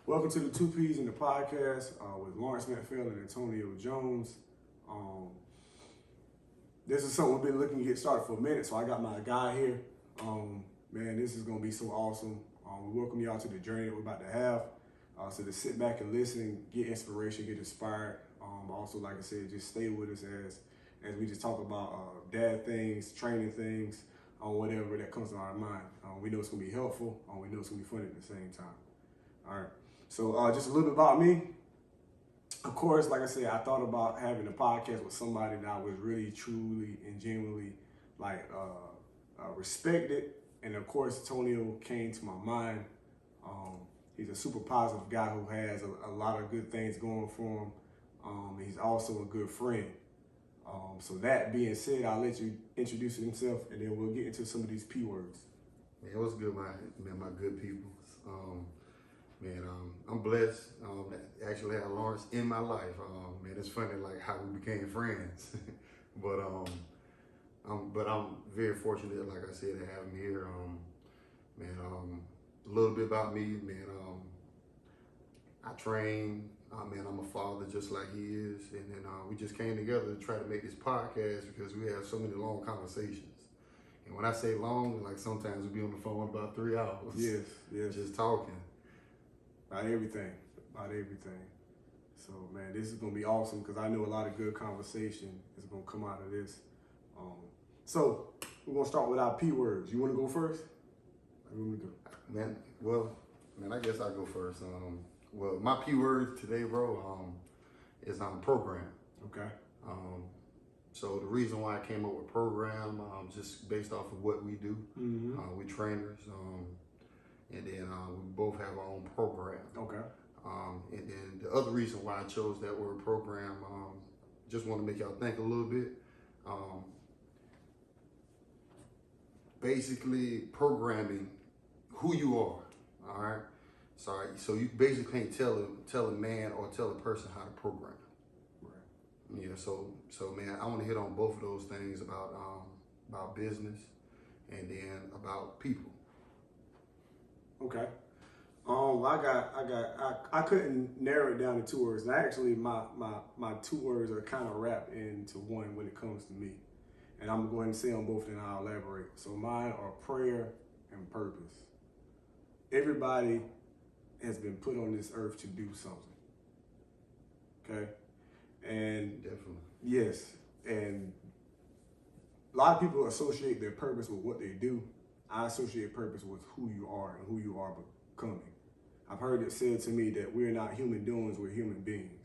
Welcome to the Two P's in the podcast with Lawrence McPhail and Antonio Jones. This is something we've been looking to get started for a minute, so I got my guy here. Man, this is going to be so awesome. We welcome y'all to the journey that we're about to have. So to sit back and listen, get inspiration, get inspired. Also, like I said, just stay with us as we just talk about dad things, training things, whatever that comes to our mind. We know it's going to be helpful. We know it's going to be fun at the same time. All right. So just a little bit about me. Of course, like I said, I thought about having a podcast with somebody that I was really, truly, and genuinely respected. And of course, Antonio came to my mind. He's a super positive guy who has a lot of good things going for him. He's also a good friend. So that being said, I'll let you introduce himself, and then we'll get into some of these P words. Man, what's good, my good people? I'm blessed to actually have Lawrence in my life. Man, it's funny like how we became friends. but I'm very fortunate, like I said, to have him here. A little bit about me, man. I train. I'm a father just like he is, and then we just came together to try to make this podcast because we have so many long conversations. And when I say long, like sometimes we be on the phone about 3 hours. Yes. Just talking. About everything. So, man, this is going to be awesome because I know a lot of good conversation is going to come out of this. So, we're going to start with our P words. You want to go first? Or you want me to go? Man, I guess I'll go first. My P word today, bro, is program. Okay. So the reason why I came up with program, just based off of what we do. Mm-hmm. We trainers, and then we both have our own program. Okay. And then the other reason why I chose that word program, just want to make y'all think a little bit. Basically programming who you are. All right. So you basically can't tell a man or tell a person how to program. Right. Yeah. So man, I want to hit on both of those things about business and then about people. Okay. I couldn't narrow it down to 2 words. And actually, my 2 words are kind of wrapped into one when it comes to me. And I'm going to say on both, and I'll elaborate. So mine are prayer and purpose. Everybody has been put on this earth to do something. Okay? And definitely. Yes. And a lot of people associate their purpose with what they do. I associate purpose with who you are and who you are becoming. I've heard it said to me that we're not human doings, we're human beings.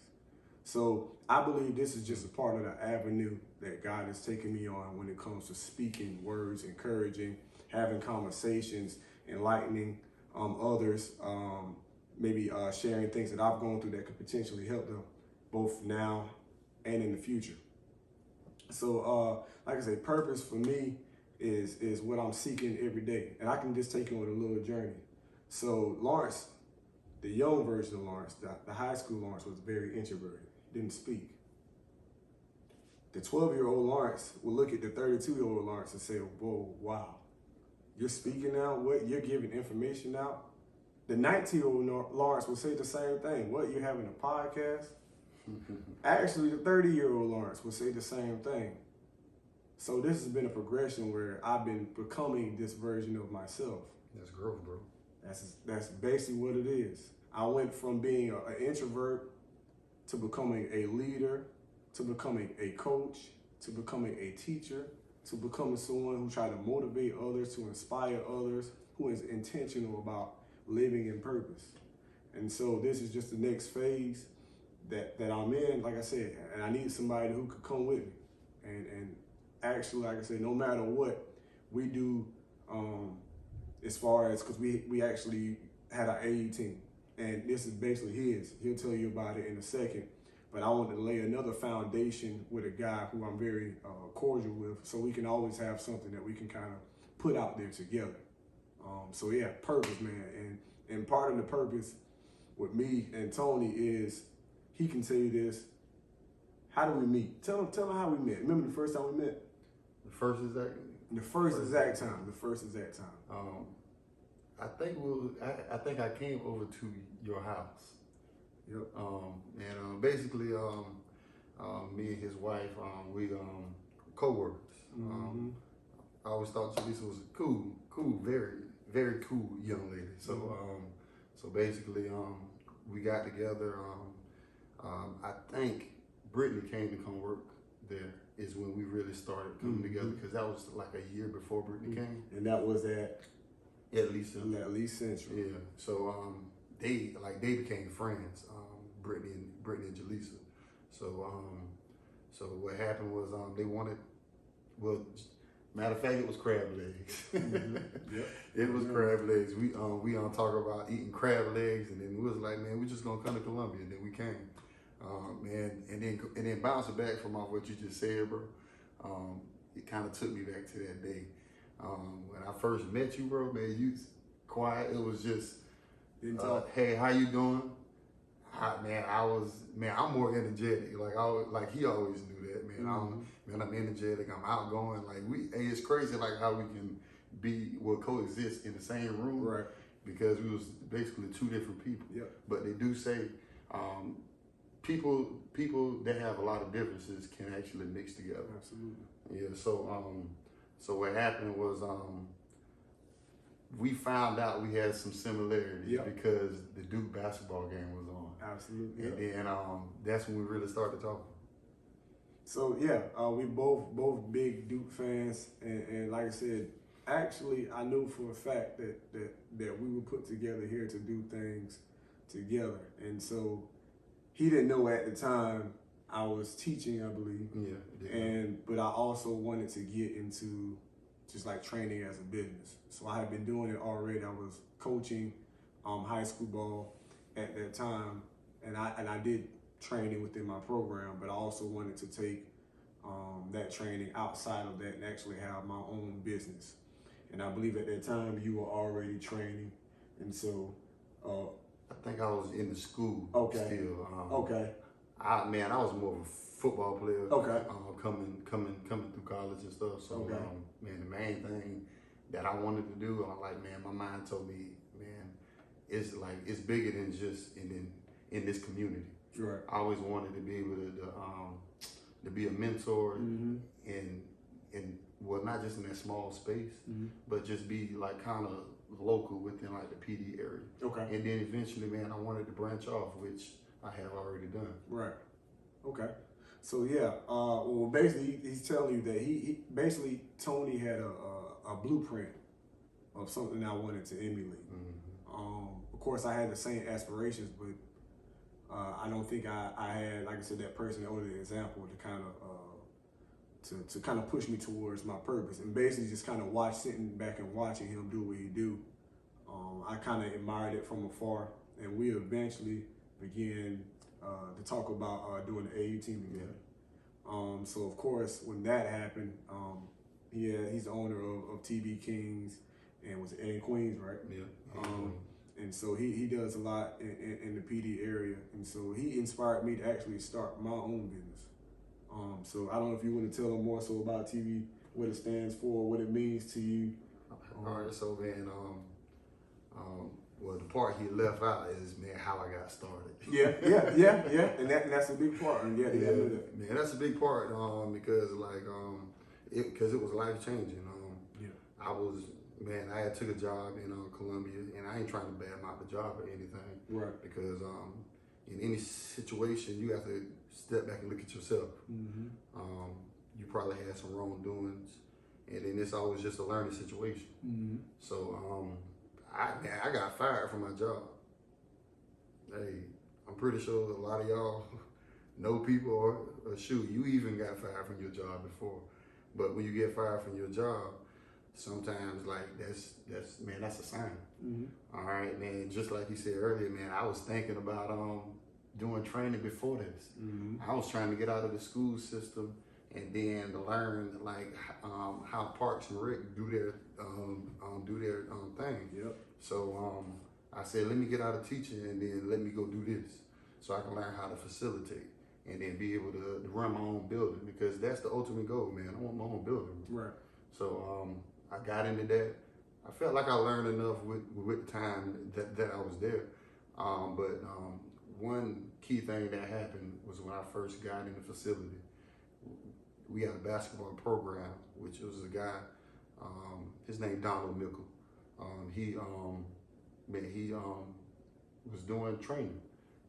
So I believe this is just a part of the avenue that God has taken me on when it comes to speaking words, encouraging, having conversations, enlightening others, maybe sharing things that I've gone through that could potentially help them both now and in the future. So like I say, purpose for me is what I'm seeking every day. And I can just take you on a little journey. So Lawrence, the young version of Lawrence, the high school Lawrence, was very introverted, didn't speak. The 12-year-old Lawrence will look at the 32-year-old Lawrence and say, whoa, wow, you're speaking now? What, you're giving information out? The 19-year-old Lawrence will say the same thing. What, you're having a podcast? Actually, the 30-year-old Lawrence will say the same thing. So this has been a progression where I've been becoming this version of myself. That's growth, bro. That's basically what it is. I went from being an introvert to becoming a leader, to becoming a coach, to becoming a teacher, to becoming someone who tries to motivate others, to inspire others, who is intentional about living in purpose. And so this is just the next phase that I'm in, like I said, and I need somebody who could come with me. And actually, like I said, no matter what we do, as far as, because we actually had our AE team, and this is basically his. He'll tell you about it in a second. But I want to lay another foundation with a guy who I'm very cordial with, so we can always have something that we can kind of put out there together. So yeah, purpose, man. And part of the purpose with me and Tony is, he can tell you this. How do we meet? Tell him how we met. Remember the first time we met? The first exact time. I think I came over to your house. Yep. And basically, me and his wife, we co-workers. Mm-hmm. I always thought Jaleesa was a cool, very, very cool young lady. So, so basically, we got together. I think Brittany came to come work there is when we really started coming together, because that was like a year before Brittany came. And that was at Least Central. At Least Central. Yeah. So they became friends, Brittany and Jaleesa. So so what happened was they wanted, well, matter of fact, it was crab legs. Yep. It was crab legs. We talk about eating crab legs, and then we was like, man, we just gonna come to Columbia, and then we came. Man, and then bouncing back from off what you just said, bro. It kind of took me back to that day. When I first met you, bro, man, you quiet. It was just, hey, how you doing? I'm more energetic. Like he always knew that, man. I'm energetic. I'm outgoing. Hey, it's crazy, like how we can coexist in the same room, right? Because we was basically two different people. Yep. But they do say, people that have a lot of differences can actually mix together. Absolutely. Yeah. So what happened was we found out we had some similarities because the Duke basketball game was on. Absolutely. And then that's when we really started talking. So yeah, we both big Duke fans, and like I said, actually I knew for a fact that we were put together here to do things together, and so he didn't know at the time I was teaching, I believe. Yeah. But I also wanted to get into just like training as a business. So I had been doing it already. I was coaching high school ball at that time, and I did training within my program, but I also wanted to take that training outside of that and actually have my own business. And I believe at that time you were already training, and so I think I was in the school still. I was more of a football player. Coming through college and stuff. So man, the main thing that I wanted to do, I'm like, man, my mind told me, man, it's bigger than just in this community. Right. I always wanted to be able to be a mentor and well, not just in that small space, but just be like kind of local within like the PD area. Okay. And then eventually, man, I wanted to branch off, which I have already done. Right. Okay. So yeah, well, basically he's telling you that he basically Tony had a blueprint of something I wanted to emulate. Of course, I had the same aspirations, but I don't think I had, like I said, that person or the example to kind of push me towards my purpose, and basically just kind of sitting back and watching him do what he do. I kind of admired it from afar, and we eventually began to talk about doing the AU team together. So of course, when that happened, he's the owner of TB Kings and was in Queens, right? Yeah. And so he does a lot in the PD area, and so he inspired me to actually start my own business. So I don't know if you want to tell them more so about TV, what it stands for, what it means to you. All right, so man, well, the part he left out is, man, how I got started. Yeah, and that's a big part. And man, that's a big part because it was life changing. I had took a job in Columbia, and I ain't trying to badmouth the job or anything, right? Because in any situation, you have to step back and look at yourself. You probably had some wrongdoings, and then it's always just a learning situation. So I got fired from my job. Hey, I'm pretty sure a lot of y'all know people, or shoot, you even got fired from your job before. But when you get fired from your job, sometimes that's a sign. All right, man. Just like you said earlier, man, I was thinking about doing training before this. I was trying to get out of the school system and then to learn how Parks and Rec do their thing. Yep. So I said, let me get out of teaching and then let me go do this, so I can learn how to facilitate and then be able to run my own building, because that's the ultimate goal, man. I want my own building. Right. So I got into that. I felt like I learned enough with the time that I was there. But one key thing that happened was when I first got in the facility, we had a basketball program, which was a guy, his name Donald Mickle. He was doing training,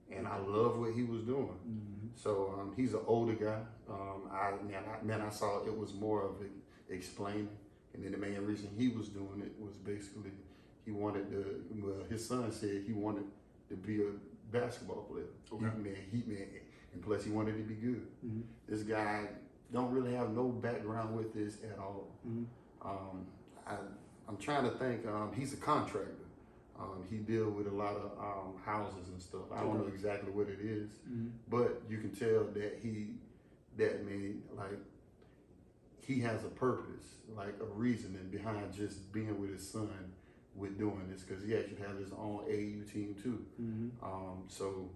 and I love what he was doing. Mm-hmm. So he's an older guy. I saw it was more of explaining, and then the main reason he was doing it was basically he wanted to. Well, his son said he wanted to be a basketball player. Okay. And plus he wanted to be good. Mm-hmm. This guy don't really have no background with this at all. Mm-hmm. I'm trying to think. He's a contractor. He deal with a lot of houses and stuff. I don't know exactly what it is, but you can tell that he has a purpose, like a reasoning behind just being with his son with doing this, because he actually has his own AU team too. Mm-hmm. So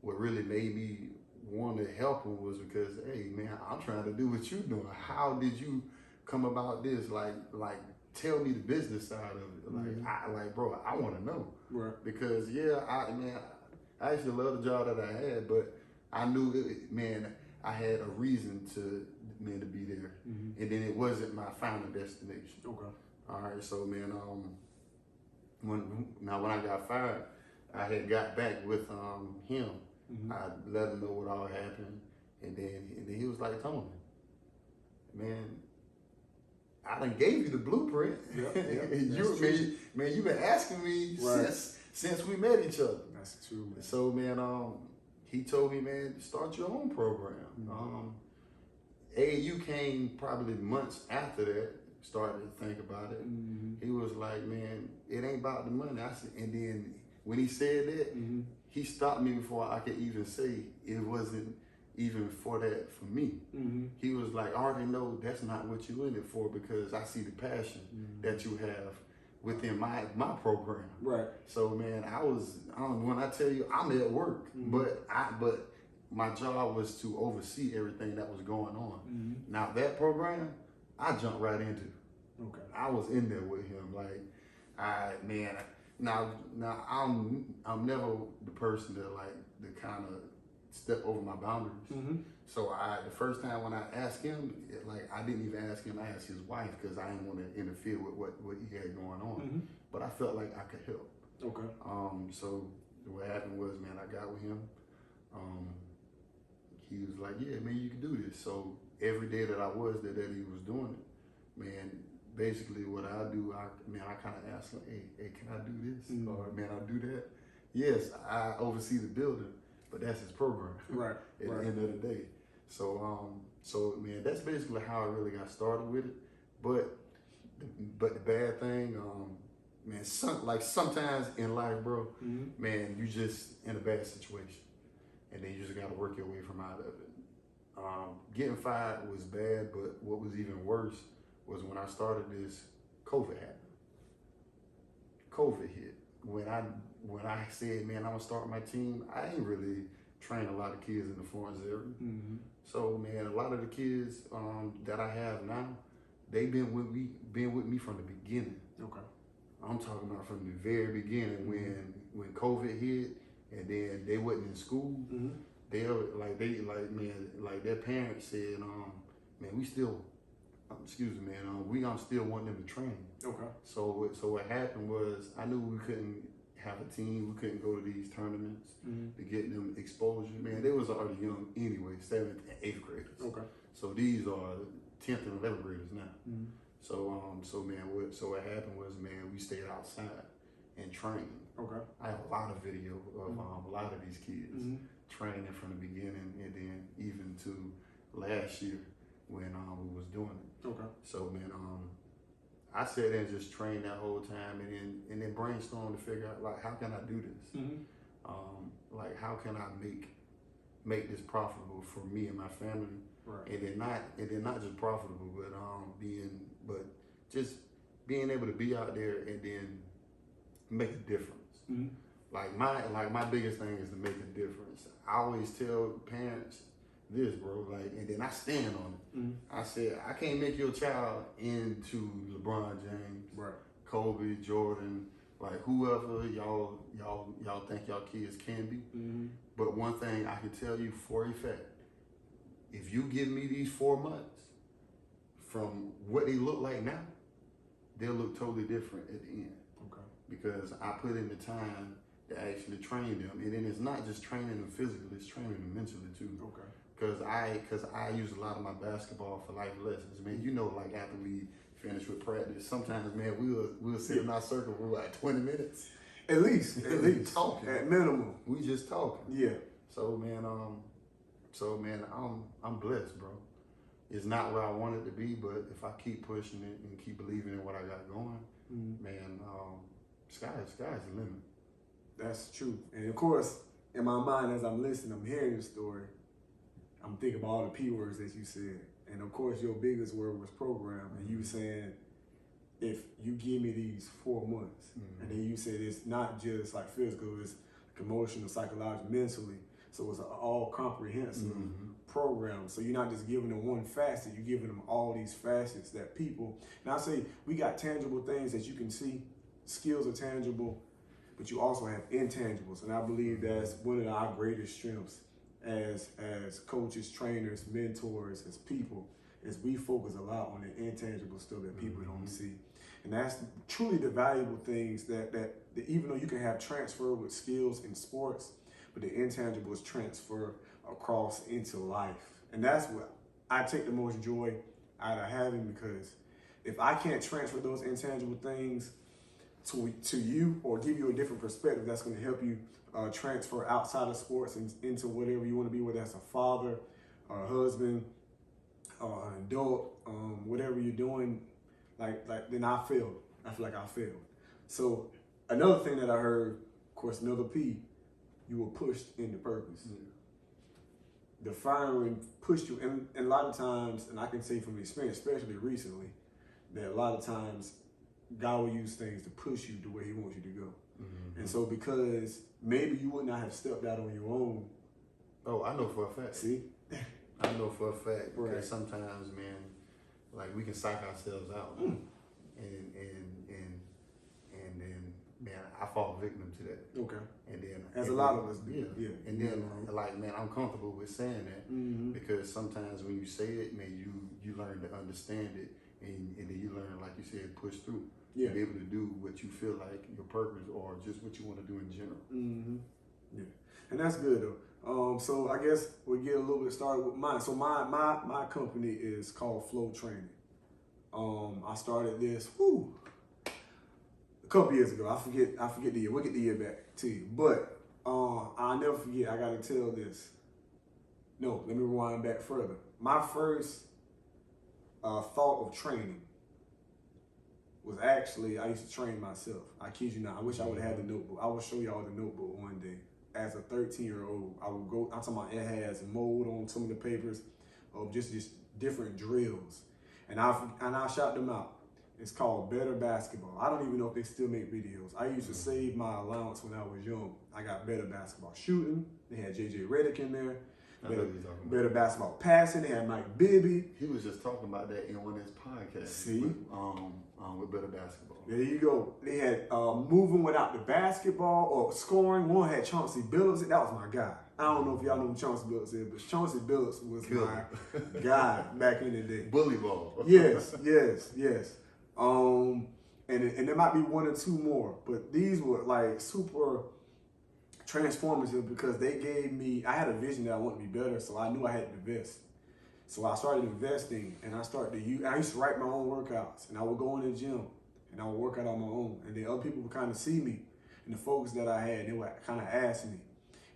what really made me want to help him was because, hey man, I'm trying to do what you're doing. How did you come about this? Like tell me the business side of it. Bro, I want to know. Right. Because I actually love the job that I had, but I knew I had a reason to be there, Mm-hmm. and then it wasn't my final destination. Okay. All right, so man, when I got fired, I had got back with him. Mm-hmm. I let him know what all happened, and then he was like, Tony, man, I done gave you the blueprint. Yep, You've been asking me right. since we met each other. That's true, man. So man, he told me, man, start your own program. Mm-hmm. AAU came probably months after that. Started to think about it. Mm-hmm. He was like, man, it ain't about the money. I said, and then when he said that, Mm-hmm. he stopped me before I could even say it wasn't even for that for me. Mm-hmm. He was like, I already know that's not what you're in it for, because I see the passion that you have within my program. Right. So man, when I tell you I'm at work, but my job was to oversee everything that was going on. Mm-hmm. Now that program, I jumped right into. Okay. I was in there with him. Now I'm never the person that kind of step over my boundaries. Mm-hmm. So the first time when I asked him, I didn't even ask him. I asked his wife, because I didn't want to interfere with what he had going on. Mm-hmm. But I felt like I could help. Okay. So what happened was, man, I got with him. He was like, yeah, man, you can do this. So every day that I was there that he was doing it, man, basically what I do, I kind of ask him, hey, can I do this? Mm-hmm. Or man, I do that? Yes, I oversee the building, but that's his program. Right. At the end of the day. So man, that's basically how I really got started with it. But the bad thing, man, sometimes in life, bro, man, you just in a bad situation, and then you just got to work your way from out of it. Getting fired was bad, but what was even worse was when I started this, COVID happened. COVID hit. When I said, man, I'm gonna start my team, I ain't really trained a lot of kids in the Florence area. Mm-hmm. So man, a lot of the kids that I have now, they've been with me from the beginning. Okay. I'm talking about from the very beginning when COVID hit, and then they wasn't in school. Mm-hmm. Their parents said, man, we still, I'm still wanting them to train. Okay. So what happened was, I knew we couldn't have a team, we couldn't go to these tournaments to get them exposure. Man, they was already young anyway, 7th and 8th graders. Okay. So these are 10th and 11th graders now. Mm-hmm. So what happened was, man, we stayed outside and trained. Okay. I have a lot of video of a lot of these kids training from the beginning, and then even to last year when we was doing it. Okay. So man, I sat there and just trained that whole time, and then brainstormed to figure out how can I do this? How can I make this profitable for me and my family? Right. And then not just profitable, but just being able to be out there and then make a difference. Mm-hmm. My biggest thing is to make a difference. I always tell parents this, bro, and then I stand on it. I said, I can't make your child into LeBron James, right, Kobe, Jordan, like whoever y'all think y'all kids can be. Mm-hmm. But one thing I can tell you for a fact, if you give me these 4 months from what they look like now, they'll look totally different at the end. Okay. Because I put in the time to actually train them. And then it's not just training them physically, it's training them mentally too. Okay. Because I use a lot of my basketball for life lessons. Man, you know, like after we finish with practice, sometimes, man, we'll sit in our circle for like 20 minutes. At least. Talking. At minimum. We just talking. Yeah. So man, I'm blessed, bro. It's not where I want it to be, but if I keep pushing it and keep believing in what I got going, man, sky's the limit. That's true. And of course, in my mind, as I'm listening, I'm hearing the story, I'm thinking about all the P words that you said. And of course, your biggest word was program. And you were saying, if you give me these 4 months, and then you said it's not just like physical, it's emotional, psychological, mentally. So it's an all comprehensive program. So you're not just giving them one facet, you're giving them all these facets that people, now I say we got tangible things that you can see, skills are tangible, but you also have intangibles. And I believe that's one of our greatest strengths as coaches, trainers, mentors, as people, is we focus a lot on the intangible stuff that people don't see. And that's truly the valuable things that even though you can have transfer with skills in sports, but the intangibles transfer across into life. And that's what I take the most joy out of having, because if I can't transfer those intangible things to you or give you a different perspective, that's going to help you transfer outside of sports and into whatever you want to be, whether that's a father, a husband, an adult, whatever you're doing, like then I failed. I feel like I failed. So another thing that I heard, of course, another P, you were pushed into purpose. The firing pushed you, and a lot of times, and I can say from experience, especially recently, that a lot of times God will use things to push you to where He wants you to go. And so because maybe you would not have stepped out on your own. Oh, I know for a fact. See? I know for a fact, because Right. sometimes, man, like we can psych ourselves out, and then, man, I fall victim to that. Okay. And then, As a lot of us do. Yeah. And then, like, man, I'm comfortable with saying that, because sometimes when you say it, man, you learn to understand it, and then you learn, like you said, push through. Yeah. Be able to do what you feel like your purpose, or just what you want to do in general. Yeah. And that's good though. So I guess we'll get a little bit started with mine. So my company is called Flow Training. I started this a couple years ago. I forget the year. We'll get the year back to you. But I'll never forget, I gotta tell this. No, let me rewind back further. My first thought of training was actually, I used to train myself. I kid you not. I wish I would have had the notebook. I will show y'all the notebook one day. As a 13-year-old, I would go, I'm talking about, it has mold on some of the papers of just different drills. And I shot them out. It's called Better Basketball. I don't even know if they still make videos. I used to save my allowance when I was young. I got Better Basketball Shooting. They had JJ Redick in there. Better Basketball Passing. They had Mike Bibby. He was just talking about that in one of his podcasts. See? With Better Basketball. There you go. They had moving without the basketball or scoring. One had Chauncey Billups. That was my guy. I don't know if y'all know who Chauncey Billups is, but Chauncey Billups was my guy back in the day. Bully ball. Yes. And there might be one or two more, but these were like super transformative, because they gave me, I had a vision that I wanted to be better, so I knew I had to invest. So I started investing, and I used to write my own workouts, and I would go in the gym and I would work out on my own, and then other people would kind of see me and the focus that I had, and they would kind of ask me.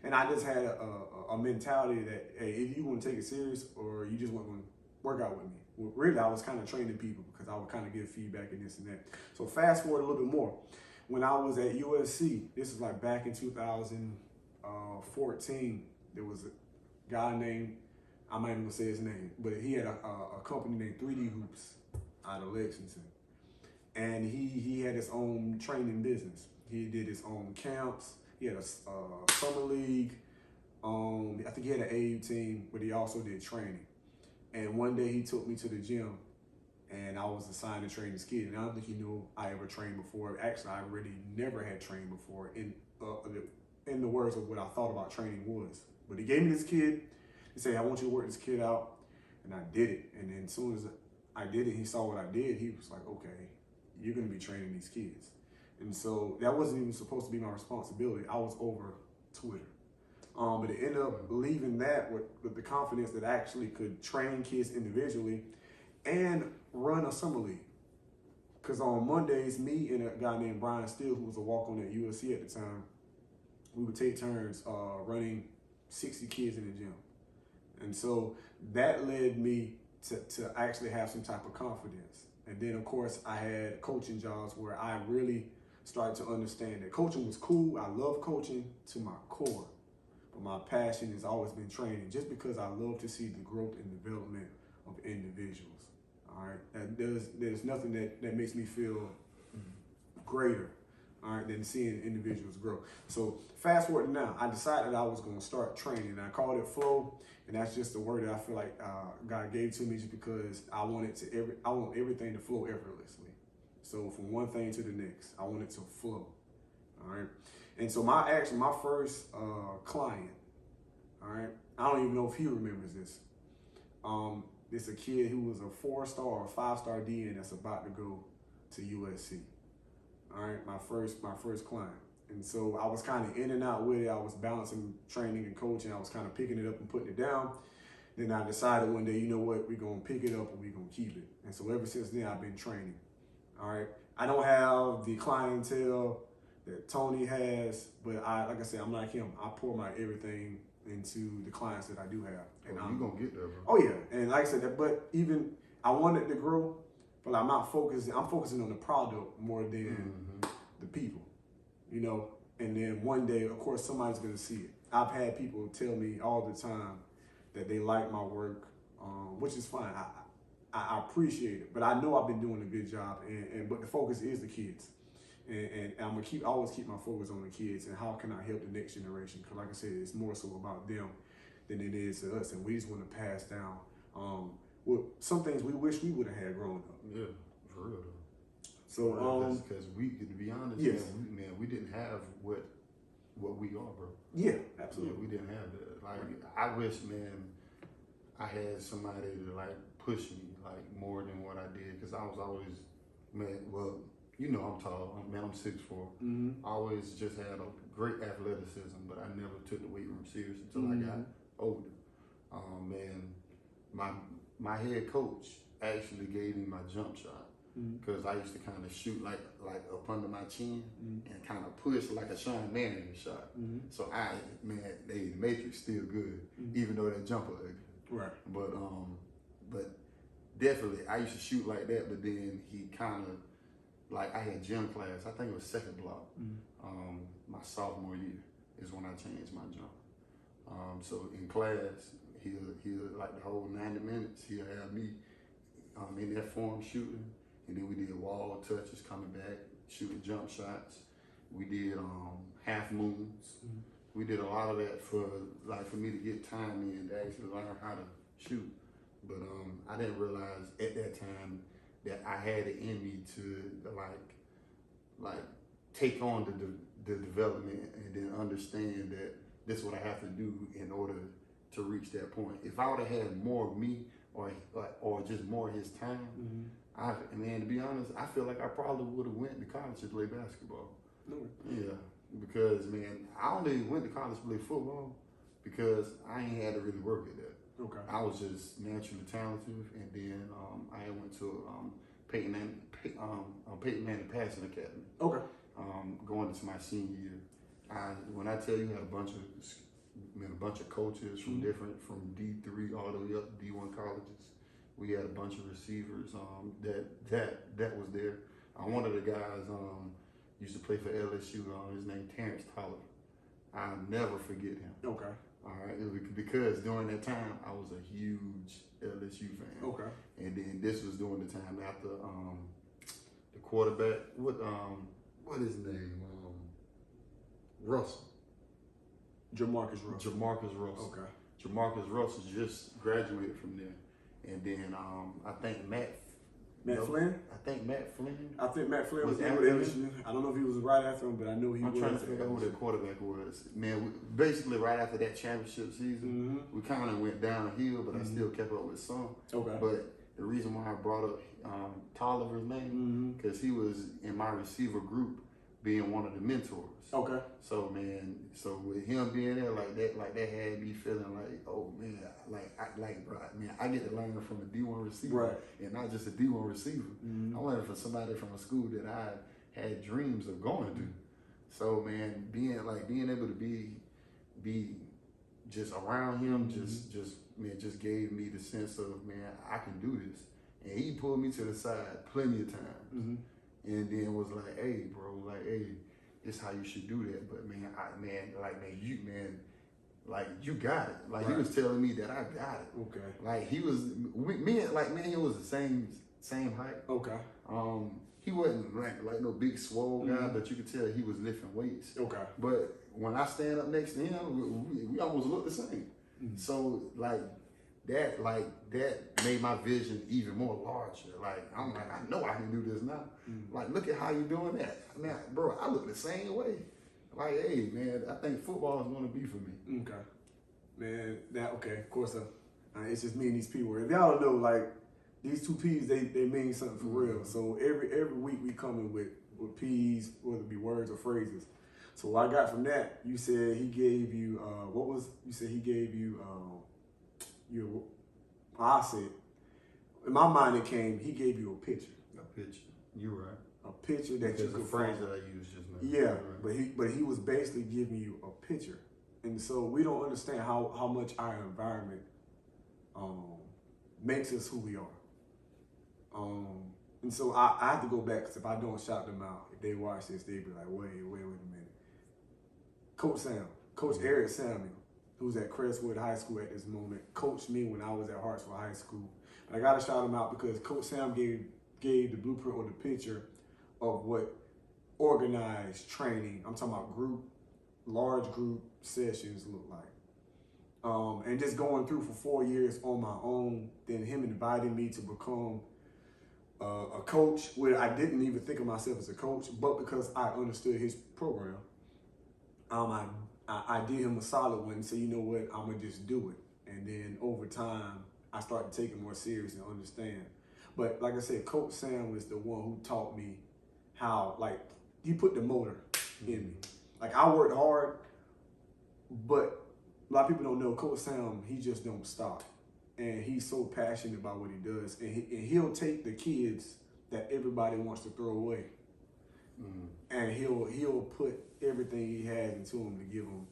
And I just had a mentality that, hey, if you want to take it serious or you just want to work out with me. Well, really, I was kind of training people, because I would kind of give feedback and this and that. So fast forward a little bit more. When I was at USC, this is like back in 2014, there was a guy named, I'm not even gonna say his name, but he had a company named 3D Hoops out of Lexington. And he had his own training business. He did his own camps. He had a summer league. I think he had an AU team, but he also did training. And one day he took me to the gym, and I was assigned to train this kid. And I don't think he knew I ever trained before. Actually, I really never had trained before in the words of what I thought about training was. But he gave me this kid. He said, I want you to work this kid out. And I did it. And then as soon as I did it, he saw what I did. He was like, okay, you're going to be training these kids. And so that wasn't even supposed to be my responsibility. I was over Twitter. But it ended up leaving that with the confidence that I actually could train kids individually and run a summer league. Because on Mondays, me and a guy named Brian Steele, who was a walk-on at USC at the time, we would take turns running 60 kids in the gym. And so that led me to actually have some type of confidence. And then, of course, I had coaching jobs where I really started to understand that coaching was cool. I love coaching to my core. But my passion has always been training, just because I love to see the growth and development of individuals. All right, and there's nothing that makes me feel greater, all right, than seeing individuals grow. So fast forward to now, I decided I was going to start training. And I called it flow, and that's just the word that I feel like God gave to me, just because I want everything to flow effortlessly. So from one thing to the next, I want it to flow. All right. And so my first client, all right, I don't even know if he remembers this. It's a kid who was a 4-star or 5-star DN that's about to go to USC. All right, my first client. And so I was kind of in and out with it. I was balancing training and coaching. I was kind of picking it up and putting it down. Then I decided one day, you know what, we're going to pick it up and we're going to keep it. And so ever since then, I've been training. All right, I don't have the clientele that Tony has, but like I said, I'm like him. I pour my everything into the clients that I do have. And you're going to get there, bro. Oh, yeah. And like I said, but even I want it to grow, but I'm not focusing. I'm focusing on the product more than the people, you know. And then one day, of course, somebody's going to see it. I've had people tell me all the time that they like my work, which is fine. I appreciate it, but I know I've been doing a good job. But the focus is the kids. And I'm gonna always keep my focus on the kids and how can I help the next generation? Because like I said, it's more so about them than it is to us, and we just want to pass down some things we wish we would have had growing up. Yeah, for real. So because we, to be honest, yes. man, we didn't have what we are, bro. Yeah, absolutely. Yeah, we didn't have that. Like I wish, man, I had somebody to like push me like more than what I did, because I was always, man, well. You know I'm tall, man, I'm 6'4". I always just had a great athleticism, but I never took the weight room serious until I got older. Man, my head coach actually gave me my jump shot, because I used to kind of shoot like up under my chin and kind of push like a Sean Manning shot. So the Matrix still good, even though that jumper ugly. Right. But definitely I used to shoot like that, but then he kind of, like I had gym class, I think it was second block. My sophomore year is when I changed my jump. So in class, he'll like the whole 90 minutes, he'll have me in that form shooting. And then we did wall touches, coming back, shooting jump shots. We did half moons. We did a lot of that for me to get time in to actually learn how to shoot. But I didn't realize at that time that I had it in me to like take on the development and then understand that this is what I have to do in order to reach that point. If I would have had more of me or just more of his time, to be honest, I feel like I probably would have went to college to play basketball. Yeah, because man, I only went to college to play football because I ain't had to really work at that. Okay. I was just naturally talented, and then I went to Peyton Manning Passing Academy. Okay. Going into my senior year, when I tell you, had a bunch of coaches from from D3 all the way up to D1 colleges. We had a bunch of receivers that was there. One of the guys used to play for LSU. His name Terrence Tolliver. I'll never forget him. Okay. All right, because during that time I was a huge LSU fan. Okay. And then this was during the time after the quarterback. What his name? Russell. Jamarcus Russell. Jamarcus Russell. Okay. Jamarcus Russell just graduated from there, and then I think Matt Matt Flynn? I think Matt Flynn. I think Matt Flynn was after him. LSU. I don't know if he was right after him, but I know he was. I'm trying to figure out who the quarterback was. Man, basically right after that championship season, we kind of went downhill, but I still kept up with some. Okay. But the reason why I brought up Tolliver's name, because he was in my receiver group being one of the mentors. Okay. So, man, with him being there like that had me feeling like, oh, man, bro, man, I get to learn from a D1 receiver and not just a D1 receiver. I'm learning from somebody from a school that I had dreams of going to. So, man, being able to be just around him just gave me the sense of, man, I can do this. And he pulled me to the side plenty of times. And then was like, hey, bro, this is how you should do that. But you got it. Like he was telling me that I got it. Okay. Like he was, me and him was the same height. Okay. He wasn't like no big swole guy, but you could tell he was lifting weights. Okay. But when I stand up next to him, we almost look the same. So that made my vision even more larger. Like I'm like, I know I can do this now. Like, look at how you doing that. Man, bro, I look the same way. Like, hey, man, I think football is going to be for me. Okay. Man, of course, it's just me and these people. If y'all don't know, like, these two P's, they mean something for real. So every week we come in with P's, whether it be words or phrases. So what I got from that, you said he gave you, he gave you, I said, in my mind it came, he gave you a picture. A picture. You're right. A picture that you could phrase follow. that I used just now. Yeah, right. but he was basically giving you a picture. And so we don't understand how much our environment makes us who we are. And so I have to go back, because if I don't shout them out, if they watch this, they'd be like, wait a minute. Coach Eric Samuel, who's at Crestwood High School at this moment, coached me when I was at Hartsville High School. And I got to shout him out because Coach Sam gave the blueprint or the picture of what organized training, I'm talking about large group sessions look like. And just going through for 4 years on my own, then him inviting me to become a coach, where I didn't even think of myself as a coach, but because I understood his program, I did him a solid one and said, you know what, I'm gonna just do it. And then over time, I started to take it more serious and understand. But like I said, Coach Sam was the one who taught me how, like, he put the motor in me. Like, I worked hard, but a lot of people don't know Coach Sam, he just don't stop. And he's so passionate about what he does. And he'll take the kids that everybody wants to throw away. And he'll put everything he has into them to give them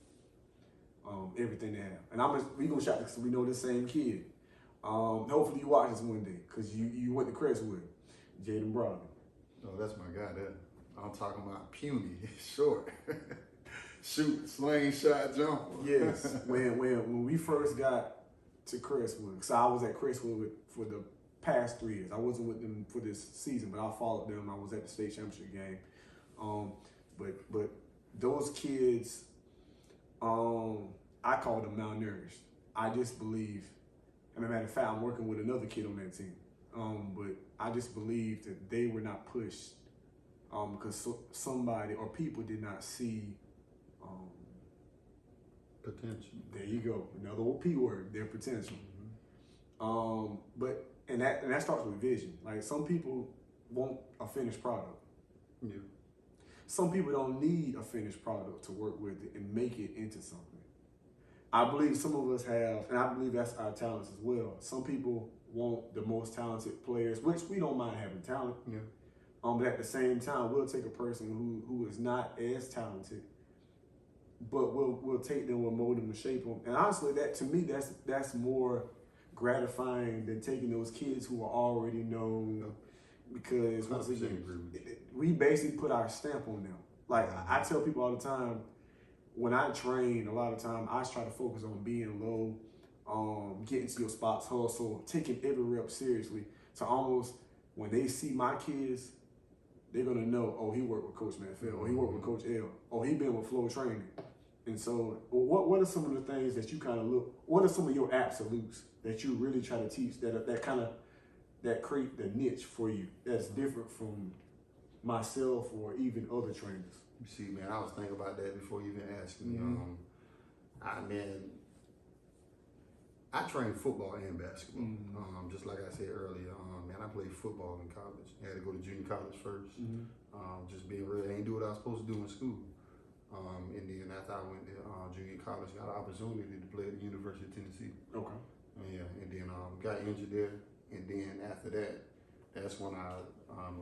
everything they have. And we gonna shout because we know the same kid. Hopefully you watch this one day, because you went to Crestwood, Jaden Browning. Oh, that's my guy there. I'm talking about puny, short, shoot, slingshot jumper. Yes, when we first got to Crestwood, so I was at Crestwood for the past 3 years. I wasn't with them for this season, but I followed them. I was at the state championship game. But those kids, I call them malnourished. I just believe, and as a matter of fact, I'm working with another kid on that team. But I just believe that they were not pushed because somebody or people did not see potential. There you go, another old P word, their potential. But that starts with vision. Like, some people want a finished product. Yeah. Some people don't need a finished product to work with it and make it into something. I believe some of us have, and I believe that's our talents as well. Some people want the most talented players, which we don't mind having talent. Yeah. But at the same time, we'll take a person who is not as talented, but we'll take them, we'll mold them and shape them. And honestly, that to me, that's more gratifying than taking those kids who are already known, because once again, we basically put our stamp on them. Like, I tell people all the time, when I train, a lot of time I try to focus on being low, getting to your spots, hustle, taking every rep seriously. To almost, when they see my kids, they're gonna know, oh, he worked with Coach McPhail, or he worked with Coach L, or he been with Flow Training. And so, what are some of the things that you kind of look? What are some of your absolutes that you really try to teach that that create the niche for you that's different from myself or even other trainers? You see, man, I was thinking about that before you even asked me. I train football and basketball. Just like I said earlier, man, I played football in college. I had to go to junior college first. Just being real, I ain't do what I was supposed to do in school. And then after I went to junior college, got an opportunity to play at the University of Tennessee. Okay. Yeah, and then got injured there. And then after that, that's when I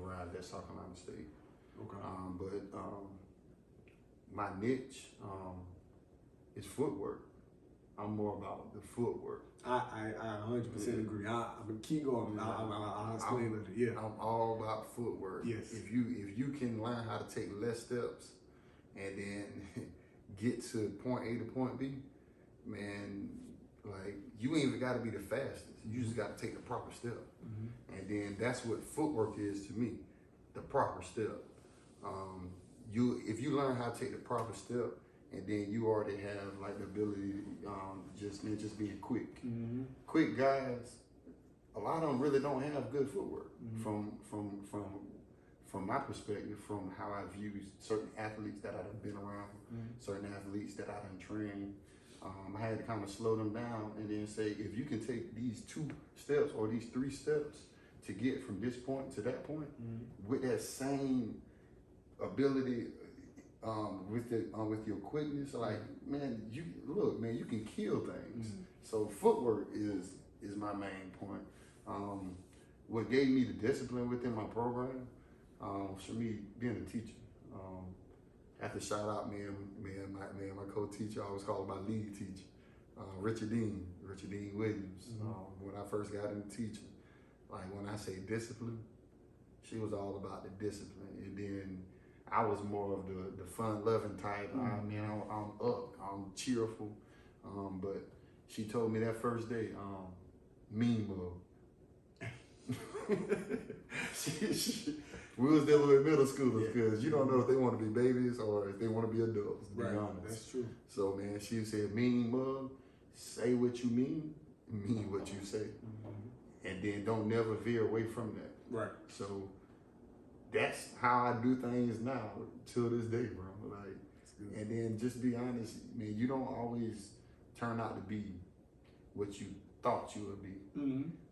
arrived at South Carolina State. Okay. But my niche is footwork. I'm more about the footwork. I 100% agree. I'm keep going. I'll explain later. Yeah. I'm all about footwork. Yes. If you can learn how to take less steps and then get to point A to point B, man, like you ain't even got to be the fastest. You just got to take the proper step. And then that's what footwork is to me, the proper step. If you learn how to take the proper step, and then you already have like the ability to just being quick. Quick guys, a lot of them really don't have good footwork. From my perspective, from how I view certain athletes that I've been around, certain athletes that I done trained, I had to kind of slow them down and then say, if you can take these 2 steps or these 3 steps to get from this point to that point with that same ability. With your quickness, like man, you can kill things. So footwork is my main point. What gave me the discipline within my program, for me being a teacher. I have to shout out my co-teacher. I always call him my lead teacher, Richard Dean Williams. When I first got into teaching, like when I say discipline, she was all about the discipline, and then I was more of the fun-loving type. I'm up, I'm cheerful. But she told me that first day, mean mug. We was dealing with middle schoolers because you don't know if they want to be babies or if they want to be adults, to be honest. That's true. So, man, she said, mean mug, say what you mean what you say. And then don't never veer away from that. Right. So, that's how I do things now till this day, bro. Like, and then just be honest, man. You don't always turn out to be what you thought you would be.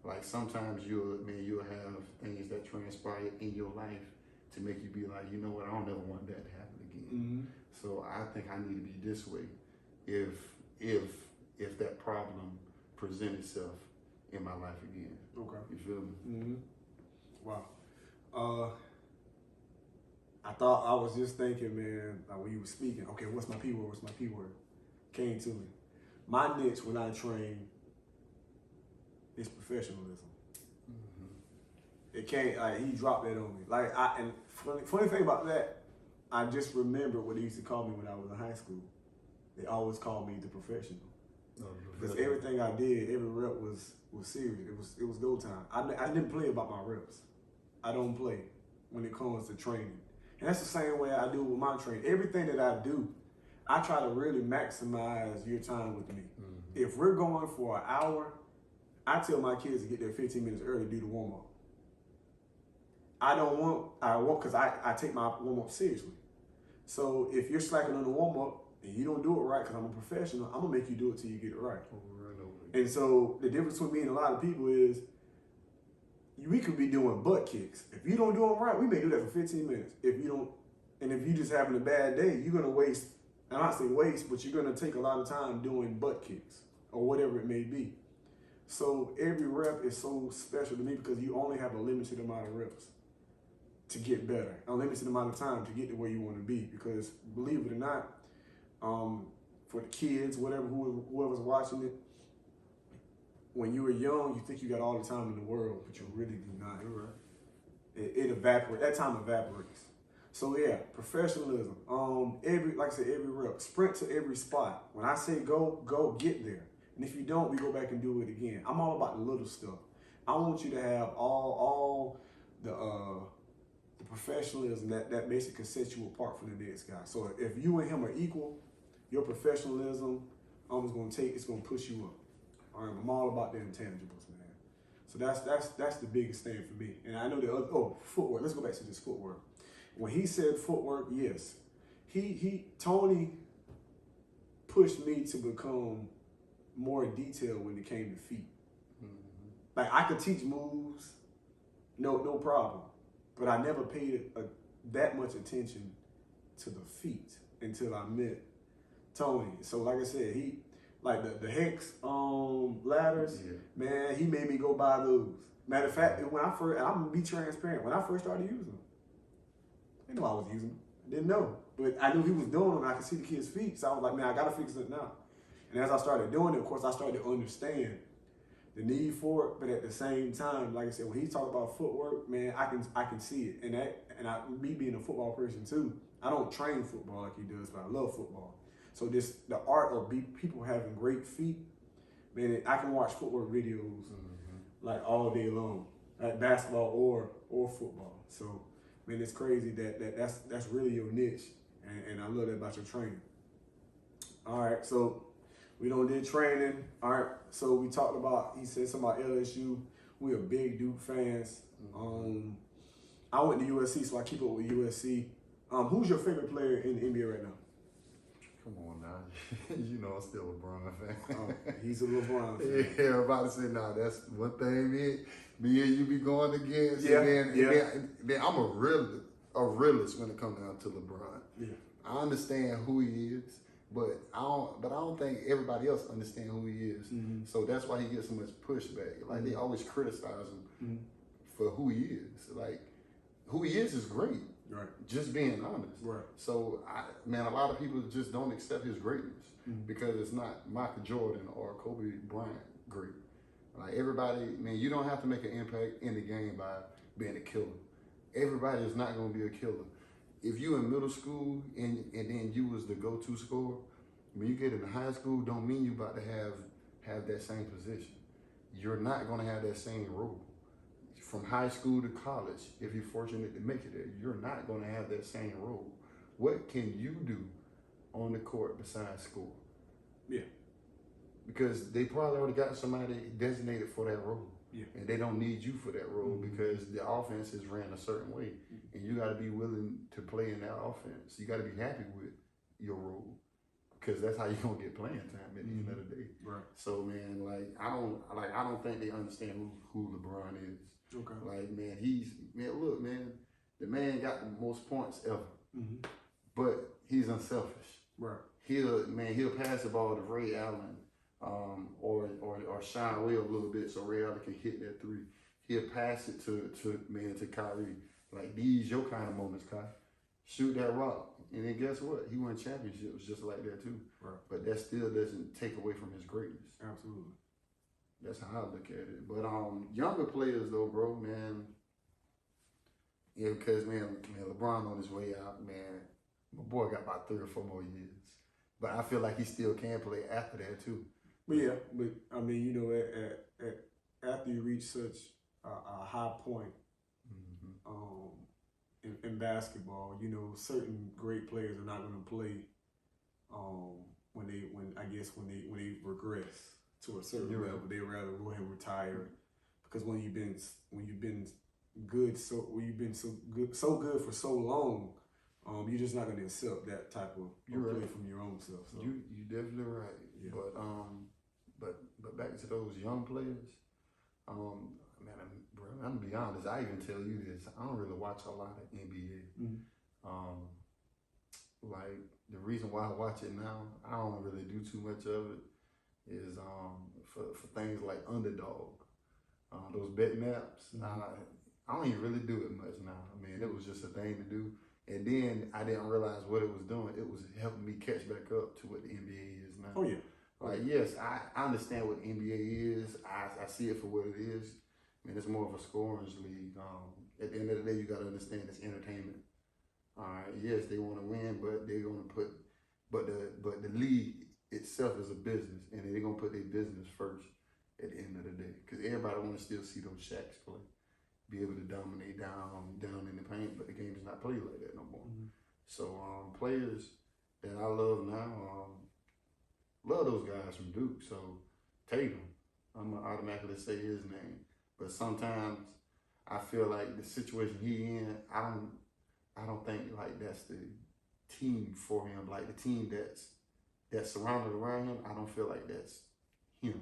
Like sometimes you'll have things that transpire in your life to make you be like, you know what? I don't ever want that to happen again. So I think I need to be this way if that problem presents itself in my life again. Okay. You feel me? Wow. I thought I was just thinking, man, like when you were speaking, okay, what's my P word? What's my P word? Came to me. My niche when I train is professionalism. It can't, like, he dropped that on me. Like, and funny thing about that, I just remember what they used to call me when I was in high school. They always called me the professional. Because everything I did, every rep was serious. It was go time. I didn't play about my reps. I don't play when it comes to training. And that's the same way I do with my training. Everything that I do, I try to really maximize your time with me. If we're going for an hour, I tell my kids to get there 15 minutes early to do the warm-up. I want, because I take my warm-up seriously. So if you're slacking on the warm-up and you don't do it right because I'm a professional, I'm going to make you do it till you get it right. And so the difference between me and a lot of people is we could be doing butt kicks. If you don't do them right, we may do that for 15 minutes. If you just having a bad day, you're going to waste, I'm not saying waste, but you're going to take a lot of time doing butt kicks or whatever it may be. So every rep is so special to me because you only have a limited amount of reps to get better, a limited amount of time to get to where you want to be. Because believe it or not, for the kids, whoever's watching it, when you were young, you think you got all the time in the world, but you really do not. It evaporates. That time evaporates. So yeah, professionalism. Like I said, every rep, sprint to every spot. When I say go, get there. And if you don't, we go back and do it again. I'm all about the little stuff. I want you to have all the professionalism that basically sets you apart from the next guy. So if you and him are equal, your professionalism it's gonna push you up. All right, I'm all about the intangibles, man. So that's the biggest thing for me. And I know the other, footwork. Let's go back to this footwork. When he said footwork, yes, Tony pushed me to become more detailed when it came to feet. Like I could teach moves, no problem, but I never paid that much attention to the feet until I met Tony. So like I said, he like the hex ladders, man, he made me go buy those. Matter of fact, when I'm gonna be transparent, when I first started using them, I didn't know I was using them. I didn't know. But I knew he was doing them and I could see the kid's feet. So I was like, man, I gotta fix it now. And as I started doing it, of course, I started to understand the need for it, but at the same time, like I said, when he talked about footwork, man, I can see it. And me being a football person too, I don't train football like he does, but I love football. So the art of people having great feet, man, I can watch footwork videos like all day long, like basketball or football. So, man, it's crazy that's really your niche, and I love that about your training. All right, so we done did training. All right, so we talked about, he said something about LSU. We are big Duke fans. I went to USC, so I keep up with USC. Who's your favorite player in the NBA right now? Come on now. You know I'm still a LeBron fan. Oh, he's a LeBron fan. Yeah, I'm about to say, nah, that's one thing me and you be going against. Yeah, and then I'm a realist when it comes down to LeBron. Yeah. I understand who he is, but I don't think everybody else understands who he is. So that's why he gets so much pushback. Like they always criticize him for who he is. Like who he is great. Right. Just being honest. Right. So a lot of people just don't accept his greatness because it's not Michael Jordan or Kobe Bryant great. Like everybody, man, you don't have to make an impact in the game by being a killer. Everybody is not going to be a killer. If you in middle school and then you was the go-to scorer, when you get into high school, don't mean you about to have that same position. You're not going to have that same role. From high school to college, if you're fortunate to make it there, you're not going to have that same role. What can you do on the court besides score? Yeah. Because they probably already got somebody designated for that role. Yeah. And they don't need you for that role because the offense is ran a certain way. And you got to be willing to play in that offense. You got to be happy with your role because that's how you're going to get playing time at the end of the day. Right. So, man, I don't think they understand who LeBron is. Okay. Like, man, look, man, the man got the most points ever, but he's unselfish. Right. He'll pass the ball to Ray Allen, or Sean Will a little bit so Ray Allen can hit that three. He'll pass it to Kyrie. Like, these your kind of moments, Kai. Shoot that rock. And then guess what? He won championships just like that too. Right. But that still doesn't take away from his greatness. Absolutely. That's how I look at it. But younger players though, bro, man. Yeah, because man, LeBron on his way out, man. My boy got about 3 or 4 more years. But I feel like he still can play after that too. But yeah, but I mean, you know, after you reach such a high point in basketball, you know, certain great players are not going to play when they regress to a certain level. They rather go ahead and retire because when you've been so good for so long, you're just not going to accept that type of play from your own self. So. You definitely right. Yeah. But back to those young players, man, I'm gonna be honest. I even tell you this. I don't really watch a lot of NBA. Like the reason why I watch it now, I don't really do too much of it. Is for things like underdog, those betting apps. I don't even really do it much now. I mean, it was just a thing to do. And then I didn't realize what it was doing. It was helping me catch back up to what the NBA is now. Oh, yeah. Like, yes, I understand what the NBA is. I see it for what it is. I mean, it's more of a scoring league. At the end of the day, you got to understand it's entertainment. All right, yes, they want to win, but they're going to put, but the league itself is a business, and they're going to put their business first at the end of the day. Because everybody want to still see those Shaqs play. Be able to dominate down in the paint, but the game is not played like that no more. So players that I love now, love those guys from Duke. So Peyton, I'm gonna automatically say his name, But sometimes I feel like the situation he in, I don't think like that's the team for him. Like the team that's surrounded around him, I don't feel like that's him.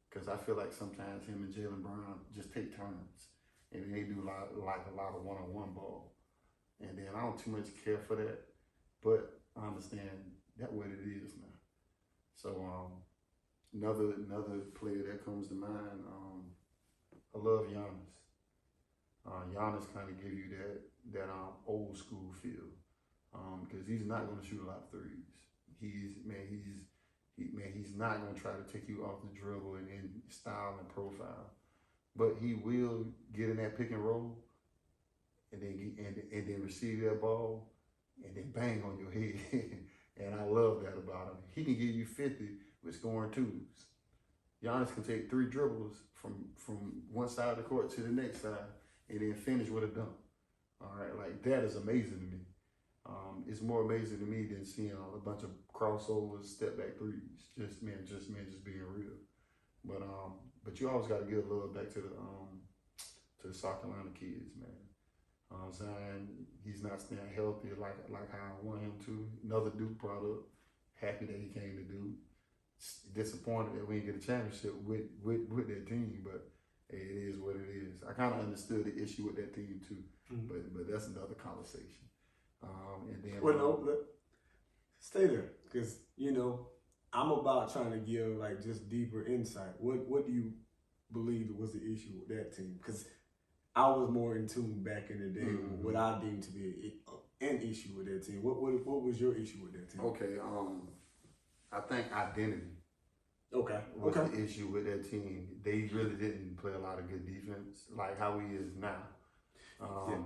Because I feel like sometimes him and Jaylen Brown just take turns. And they do a lot of one-on-one ball. And then I don't too much care for that. But I understand that's what it is now. So another player that comes to mind, I love Giannis. Giannis kind of give you that old school feel. Because he's not going to shoot a lot of threes. He's not going to try to take you off the dribble and in style and profile, but he will get in that pick and roll, and then receive that ball, and then bang on your head. And I love that about him. He can give you 50 with scoring twos. Giannis can take 3 dribbles from one side of the court to the next side, and then finish with a dunk. All right, like that is amazing to me. It's more amazing to me than seeing a bunch of crossovers, step back threes. Just being real. But you always got to give love back to the South Carolina kids, man. Zion, he's not staying healthy like how I want him to. Another Duke product. Happy that he came to Duke. Disappointed that we didn't get a championship with that team, but hey, it is what it is. I kind of understood the issue with that team too, but that's another conversation. And then stay there, because I'm about trying to give like just deeper insight. What do you believe was the issue with that team? Because I was more in tune back in the day with what I deemed to be an issue with that team. What was your issue with that team? Okay, I think identity. Okay. Was the issue with that team. They really didn't play a lot of good defense, like how he is now.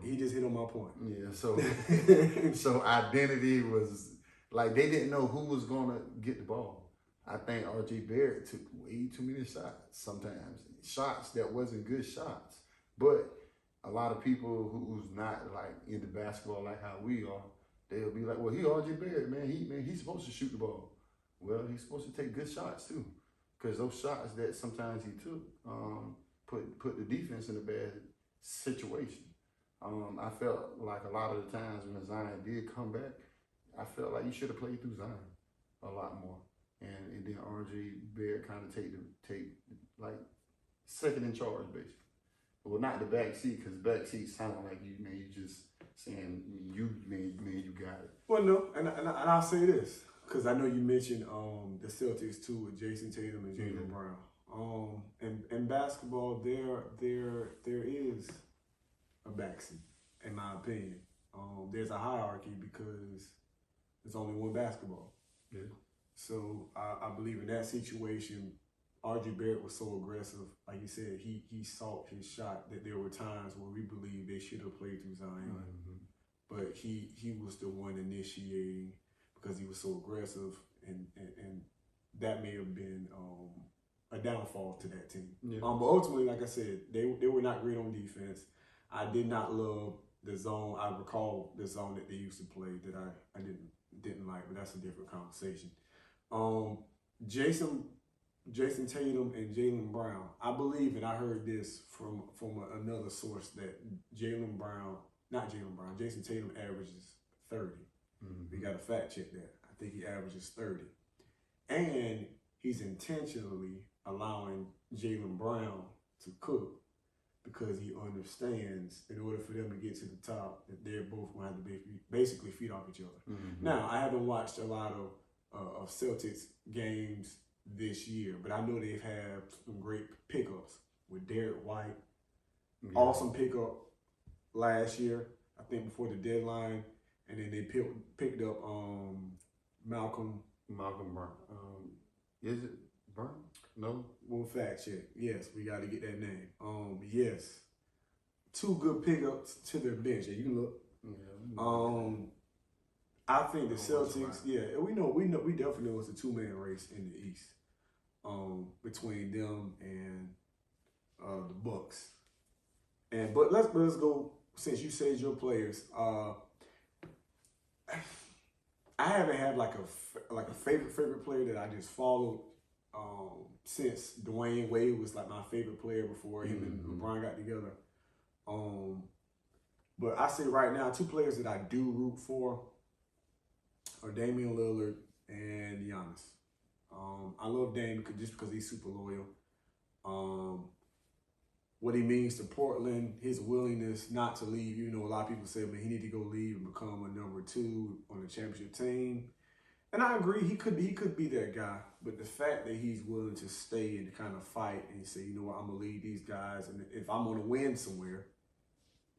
He just hit on my point. Yeah, so identity was like they didn't know who was gonna get the ball. I think RJ Barrett took way too many shots sometimes. Shots that wasn't good shots. But a lot of people who's not like into basketball like how we are, they'll be like, well, he RJ Barrett, man, he's supposed to shoot the ball. Well, he's supposed to take good shots too. Because those shots that sometimes he took put the defense in a bad situation. I felt like a lot of the times when Zion did come back, I felt like you should have played through Zion a lot more. And then RJ Barrett kind of take like second in charge, basically. Well, not the back seat, because back seat sounded like you just saying you got it. Well, no, and I'll say this, because I know you mentioned the Celtics too with Jason Tatum and Jaylen Brown. In basketball, there is a backseat, in my opinion. There's a hierarchy because there's only one basketball. Yeah. So I believe in that situation, RJ Barrett was so aggressive. Like you said, he sought his shot, that there were times where we believed they should have played through Zion. But he was the one initiating because he was so aggressive, and that may have been a downfall to that team. Yeah. But ultimately, like I said, they were not great on defense. I did not love the zone. I recall the zone that they used to play that I didn't like, but that's a different conversation. Jason Tatum and Jaylen Brown. I believe, and I heard this from another source, that Jason Tatum averages 30. We got to fact check that. I think he averages 30. And he's intentionally allowing Jaylen Brown to cook because he understands in order for them to get to the top that they're both going to have to basically feed off each other. Now, I haven't watched a lot of Celtics games this year, but I know they've had some great pickups with Derek White. Awesome pickup last year, I think before the deadline, and then they picked up Malcolm Brown. Is it Brown? No. We'll fact check. Yes, we got to get that name. Yes, 2 good pickups to their bench. Yeah, you can look. Yeah. I think the Celtics. Yeah, we definitely know it's a 2-man race in the East. Between them and the Bucks. But let's go, since you said your players. I haven't had like a favorite player that I just followed since Dwayne Wade was like my favorite player before him and LeBron got together. But I say right now, 2 players that I do root for are Damian Lillard and Giannis. I love Dame just because he's super loyal. What he means to Portland, his willingness not to leave. You know, a lot of people say, man, he need to go leave and become a number 2 on the championship team. And I agree, he could be that guy. But the fact that he's willing to stay and kind of fight and say, you know what, I'm gonna lead these guys, and if I'm gonna win somewhere,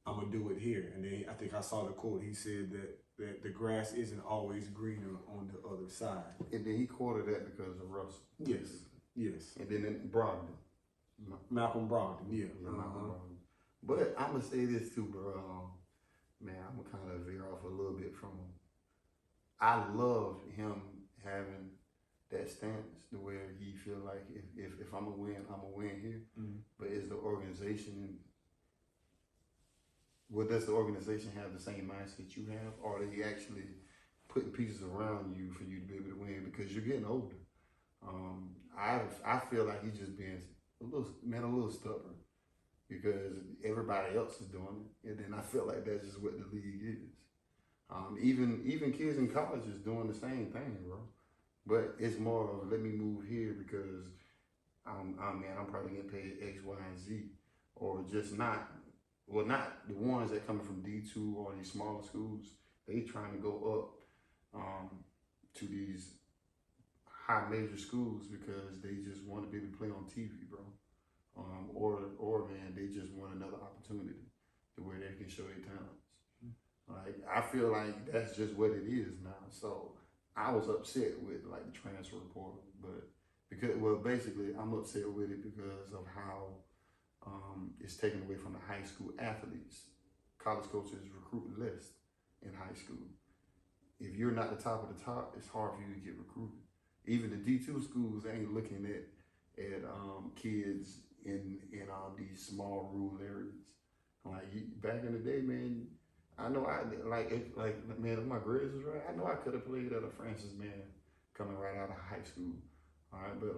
I'm gonna do it here. And then I think I saw the quote. He said that the grass isn't always greener on the other side. And then he quoted that because of Russell. Yes. And then Brogdon. Malcolm Brogdon, yeah. Malcolm Brogdon. But I'm gonna say this too, bro. Man, I'm gonna kind of veer off a little bit from him. I love him having that stance to where he feel like if I'm gonna win, I'm gonna win here. But is the organization, does the organization have the same mindset you have, or are they actually putting pieces around you for you to be able to win because you're getting older? I feel like he's just being a little stubborn because everybody else is doing it, and then I feel like that's just what the league is. Even kids in college is doing the same thing, bro. But it's more of, let me move here because I'm probably getting paid X, Y, and Z, or just not the ones that coming from D2 or these smaller schools. They trying to go up to these high major schools because they just want to be able to play on TV, bro. Or man, they just want another opportunity to where they can show their talents. Like, I feel like that's just what it is now. So I was upset with like the transfer portal, but basically I'm upset with it because of how it's taken away from the high school athletes. College coaches recruit less in high school. If you're not the top of the top, it's hard for you to get recruited. Even the D2 schools ain't looking at kids in these small rural areas. Like back in the day, man, I know man, if my grades was right, I know I could have played at a Francis man coming right out of high school. All right, but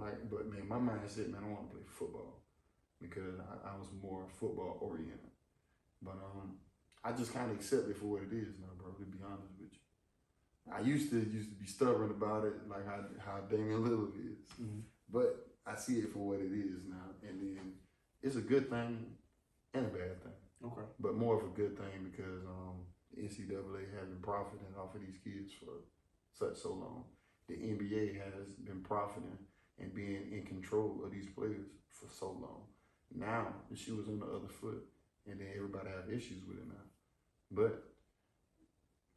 man, my mindset, man, I want to play football because I was more football oriented. But I just kind of accept it for what it is now, bro. To be honest with you, I used to be stubborn about it, like how Damian Lillard is. But I see it for what it is now, and then it's a good thing and a bad thing. Okay. But more of a good thing because the NCAA has been profiting off of these kids for so long. The NBA has been profiting and being in control of these players for so long. Now the shoe is on the other foot, and then everybody have issues with it now. But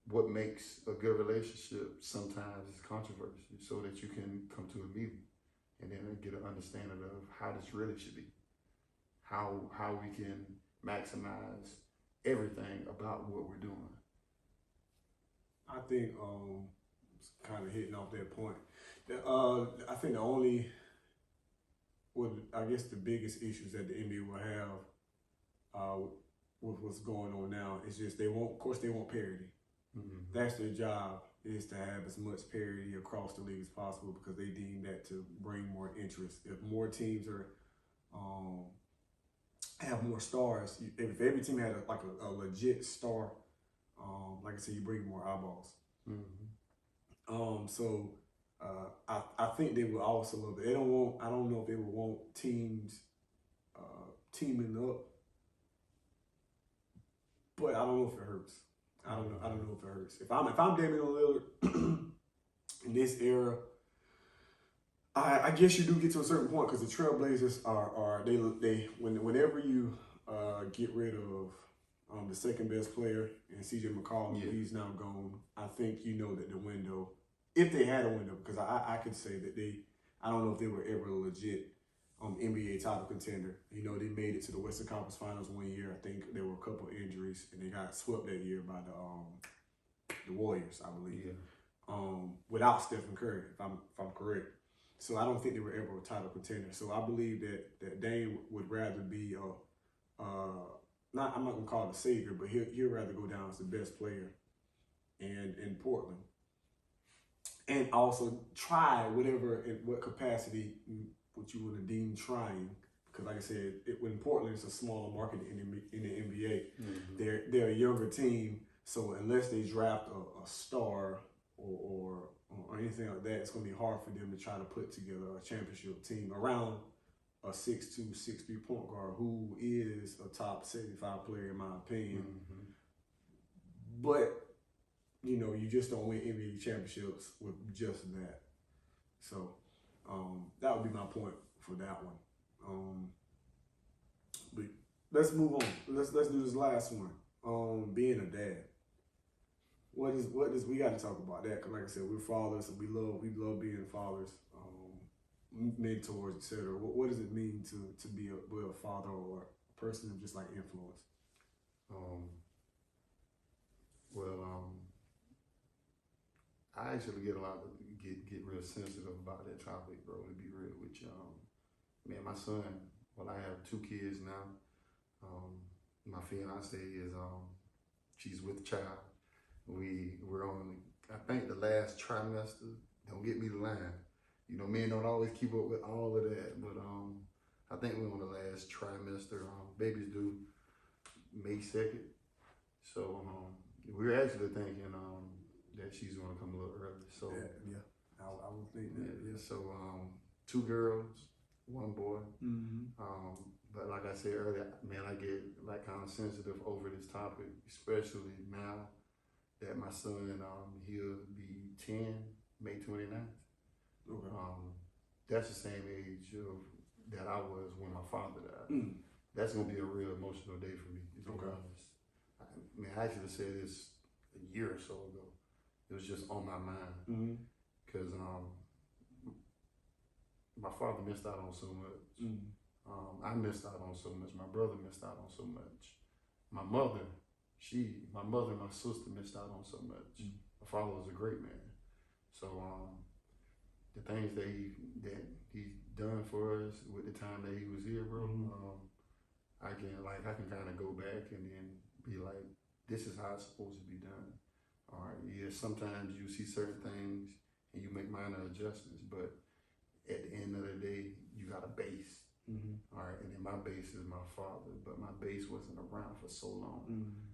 what makes a good relationship sometimes is controversy, so that you can come to a meeting and then get an understanding of how this really should be, how we can maximize everything about what we're doing. I think kind of hitting off that point. I think the biggest issues that the NBA will have with what's going on now is just they want parity. That's their job, is to have as much parity across the league as possible because they deem that to bring more interest. If more teams have more stars, if every team had a legit star, like I said, you bring more eyeballs. So I think they would also love it. I don't know if they would want teams teaming up, but I don't know if it hurts. I don't know if it hurts. If I'm Damian Lillard in this era, I guess you do get to a certain point because the Trailblazers are whenever you get rid of the second best player and CJ McCollum, he's now gone. I think you know that the window, if they had a window, because I could say that I don't know if they were ever a legit NBA title contender. You know, they made it to the Western Conference Finals one year. I think there were a couple of injuries, and they got swept that year by the Warriors, I believe. Without Stephen Curry, if I'm correct. So I don't think they were ever a title contender. So I believe that Dame would rather be I'm not gonna call it a savior, but he'll rather go down as the best player in Portland. And also try whatever, in what capacity, what you want to deem trying. Because like I said, when Portland is a smaller market in the NBA, they're a younger team. So unless they draft a star or anything like that, it's going to be hard for them to try to put together a championship team around a 6'2", 6'3" point guard who is a top 75 player in my opinion. But you just don't win NBA championships with just that. So that would be my point for that one. But let's move on. Let's do this last one. Being a dad. What is we got to talk about that? Because like I said, we're fathers and we love being fathers, mentors, etc. What does it mean to be a father or a person of just like influence? I actually get real sensitive about that topic, bro. To be real with you, man, my son. Well, I have 2 kids now. My fiance is she's with child. We're on, I think, the last trimester. Don't get me the line. Men don't always keep up with all of that, but I think we're on the last trimester. Baby's due May 2nd, so we're actually thinking that she's gonna come a little early. So I would think that. Yeah. So 2 girls, 1 boy. But like I said earlier, man, I get like kind of sensitive over this topic, especially now that my son, he'll be 10, May 29th. Okay. That's the same age that I was when my father died. That's gonna be a real emotional day for me, to be honest. I actually said this a year or so ago. It was just on my mind because my father missed out on so much. I missed out on so much. My brother missed out on so much. My mother and my sister missed out on so much. My father was a great man. So the things that he done for us with the time that he was here, bro, I can kind of go back and then be like, this is how it's supposed to be done. All right, yeah, sometimes you see certain things and you make minor adjustments, but at the end of the day, you got a base. All right, and then my base is my father, but my base wasn't around for so long.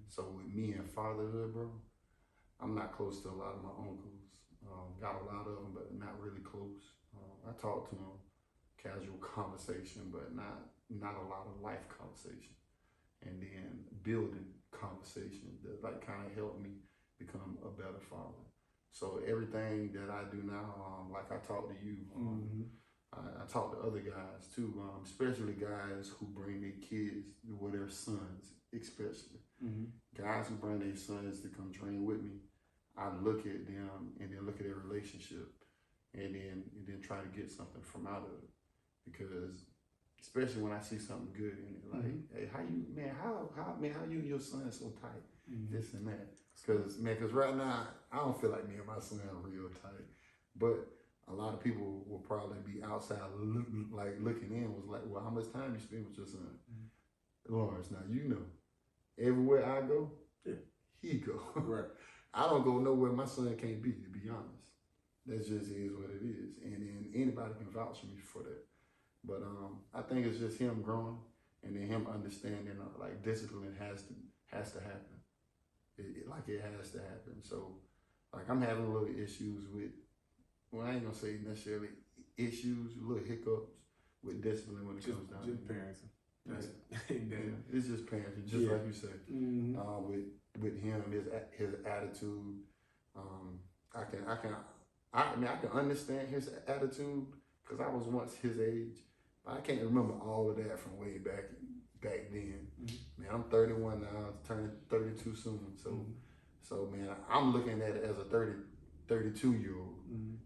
So with me and fatherhood, bro, I'm not close to a lot of my uncles. Got a lot of them, but not really close. I talk to them, casual conversation, but not a lot of life conversation. And then building conversation that like kind of helped me become a better father. So everything that I do now, like I talk to you, I talk to other guys too, especially guys who bring their kids, or their sons, especially. Guys who bring their sons to come train with me. I look at them and then look at their relationship and then try to get something from out of it. Because especially when I see something good in it, like, hey, how you and your son so tight, this and that. Because right now, I don't feel like me and my son are real tight. But a lot of people will probably be outside looking in, was like, well, how much time you spend with your son? Lawrence, now you know, everywhere I go, he go. Right. I don't go nowhere my son can't be, to be honest. That just is what it is. And then anybody can vouch for me for that. But I think it's just him growing and then him understanding like discipline has to happen. It has to happen. So like I'm having little issues with, well, I ain't gonna say necessarily issues, little hiccups with discipline when it comes down to parenting. It's just parenting, just like you said. With him, his attitude, I can understand his attitude because I was once his age, but I can't remember all of that from way back then. Man, I'm 31 now, turning 32 soon. So man, I'm looking at it as a 32-year-old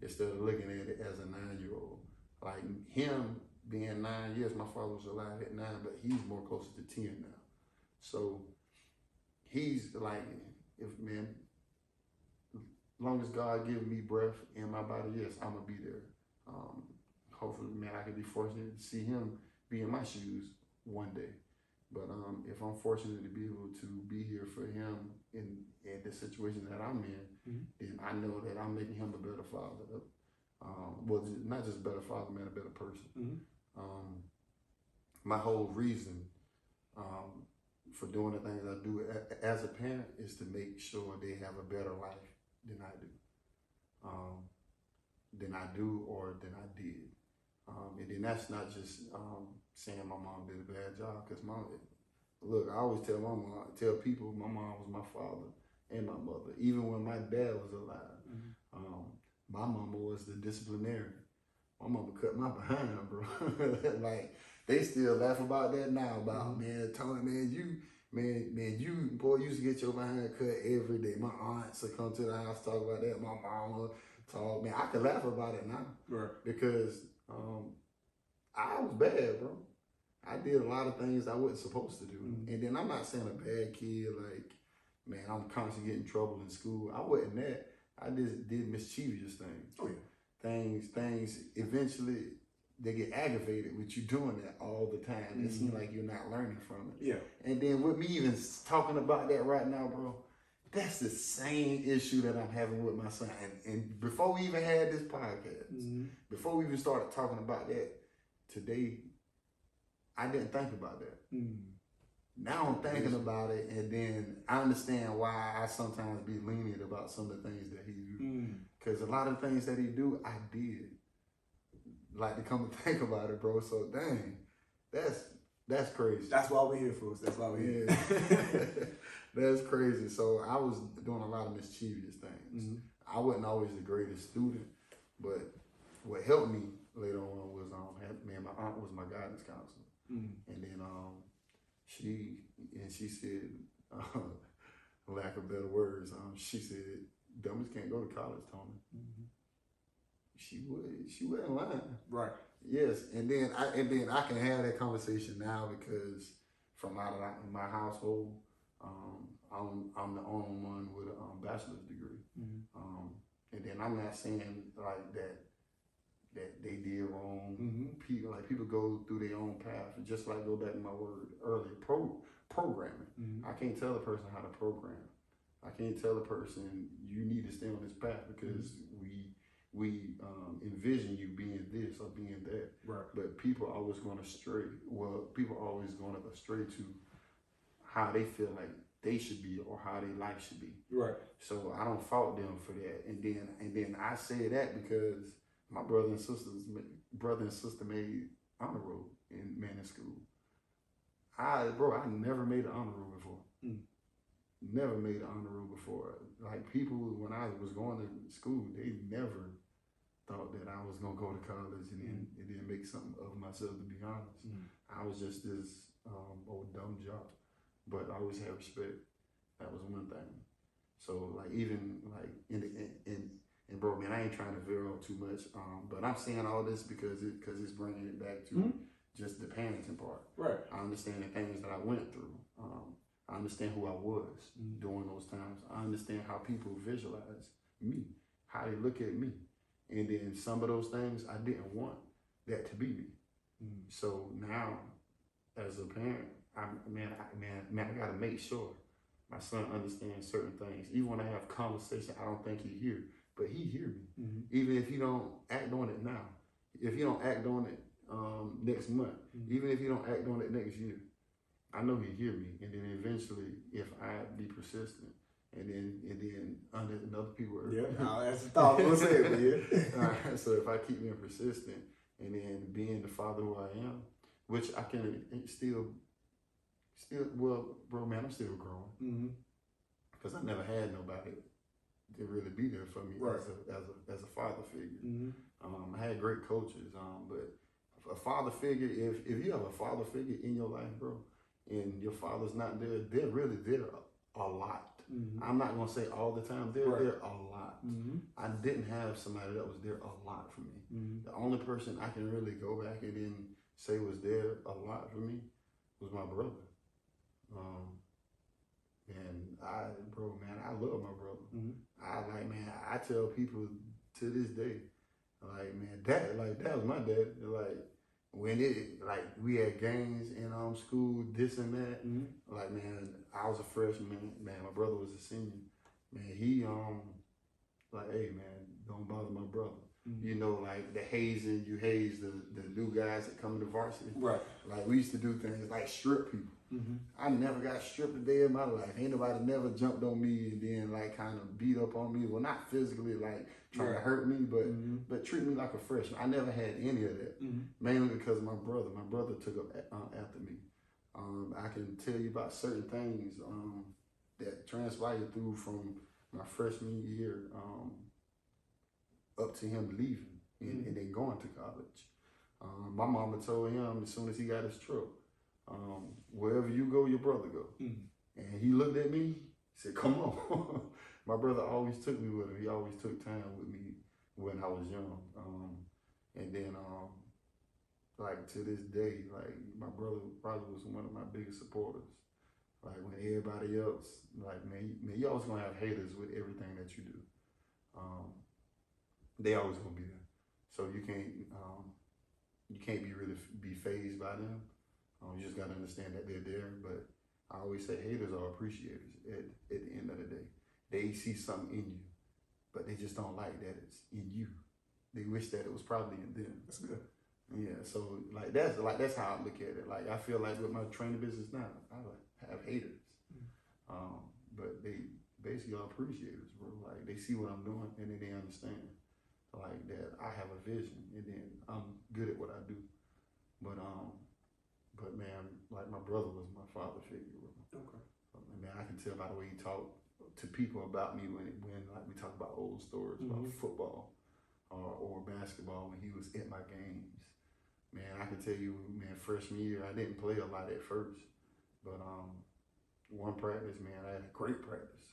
instead of looking at it as a 9-year-old. Like him being 9 years, my father was alive at 9, but he's more closer to 10 now. So he's like, long as God gives me breath in my body, yes, I'm gonna be there. Hopefully, man, I can be fortunate to see him be in my shoes one day. But if I'm fortunate to be able to be here for him in the situation that I'm in, then I know that I'm making him a better father. Well, not just a better father, man, a better person. My whole reason for doing the things I do as a parent is to make sure they have a better life than I do, or than I did. And then that's not just saying my mom did a bad job, because look, I always tell people my mom was my father and my mother, even when my dad was alive. My mama was the disciplinarian. My mama cut my behind, bro. Like, they still laugh about that now, about, man, Tony, man, you, boy, used to get your behind cut every day. My aunts would come to the house, talk about that. My mama talk, man, I could laugh about it now. Right. Because I was bad, bro. I did a lot of things I wasn't supposed to do. And then I'm not saying a bad kid, like, man, I'm constantly getting in trouble in school. I wasn't that. I just did mischievous things. Oh, yeah. Things eventually, they get aggravated with you doing that all the time. It seems like you're not learning from it. Yeah. And then with me even talking about that right now, bro, that's the same issue that I'm having with my son. And before we even had this podcast, before we even started talking about that today, I didn't think about that. Now I'm thinking about it, and then I understand why I sometimes be lenient about some of the things that he do. Because a lot of things that he do, I did. Like, to come and think about it, bro. So, dang, that's crazy. That's why we're here, folks. That's why we're here. That's crazy. So, I was doing a lot of mischievous things. I wasn't always the greatest student, but what helped me later on was, man, my aunt was my guidance counselor. And then she said, lack of better words, she said, dummies can't go to college, Tony. She wasn't lying. Right. Yes. And then I can have that conversation now, because from out of my household, I'm the only one with a bachelor's degree. And then I'm not saying like that they did wrong. People go through their own path. Just like, go back to my word earlier, programming. I can't tell a person how to program. I can't tell a person you need to stay on this path because we envision you being this or being that. Right. But people are always going to stray. Well, people are always going to stray to how they feel like they should be or how their life should be. Right. So I don't fault them for that. And then I say that because my brother and sister made honor roll in school. I never made an honor roll before. Never made an honor roll before. Like, people, when I was going to school, they never thought that I was gonna go to college and then make something of myself, to be honest. I was just this old dumb jock. But I always had respect. That was one thing. So, like, even like and bro, man, I ain't trying to veer off too much. But I'm saying all this because it's bringing it back to just the parenting part. Right. I understand the things that I went through. I understand who I was during those times. I understand how people visualize me, how they look at me. And then some of those things, I didn't want that to be me. So now, as a parent, I gotta make sure my son understands certain things. Even when I have conversation, I don't think he hear, but he hear me. Even if he don't act on it now, if he don't act on it next month, even if he don't act on it next year, I know he hear me. And then eventually, if I be persistent, and then other people are, that's the thought. We'll say it, All right, so if I keep being persistent and then being the father who I am, which I can still, well, bro, man, I'm still growing. Because I never had nobody to really be there for me as a father figure. I had great coaches, but a father figure, if you have a father figure in your life, bro, and your father's not there, they're really there a lot. I'm not gonna say all the time, they're there a lot. I didn't have somebody that was there a lot for me. The only person I can really go back and then say was there a lot for me was my brother. And I love my brother. I tell people to this day, like, man, that was my dad. Like, when like we had games in school, this and that, like man, I was a freshman, man, my brother was a senior, man, he like, hey man, don't bother my brother. You know, like the hazing, you haze the new guys that come to varsity. Right. Like we used to do things like strip people. I never got stripped a day in my life. Ain't nobody never jumped on me and then like kind of beat up on me. Well, not physically like trying to hurt me, but treat me like a freshman. I never had any of that. Mainly because of my brother. My brother took up after me. I can tell you about certain things that transpired through from my freshman year up to him leaving and then going to college. My mama told him as soon as he got his truck, wherever you go, your brother go. And he looked at me, he said, come on. My brother always took me with him. He always took time with me when I was young. And then, like to this day, like my brother probably was one of my biggest supporters. Like when everybody else, like man, you always gonna have haters with everything that you do. They always gonna be there. So you can't be fazed by them. You just gotta understand that they're there. But I always say haters are appreciators at the end of the day. They see something in you, but they just don't like that it's in you. They wish that it was probably in them. That's good. Yeah, so that's how I look at it. Like I feel like with my training business now, I have haters. But they basically are appreciators, bro. Like they see what I'm doing and then they understand. Like that I have a vision and then I'm good at what I do. But man, like my brother was my father figure. Okay. Man, I can tell by the way he talked to people about me when like we talk about old stories about football or basketball when he was at my games. Man, I can tell you, man, freshman year I didn't play a lot at first, but one practice, man, I had a great practice,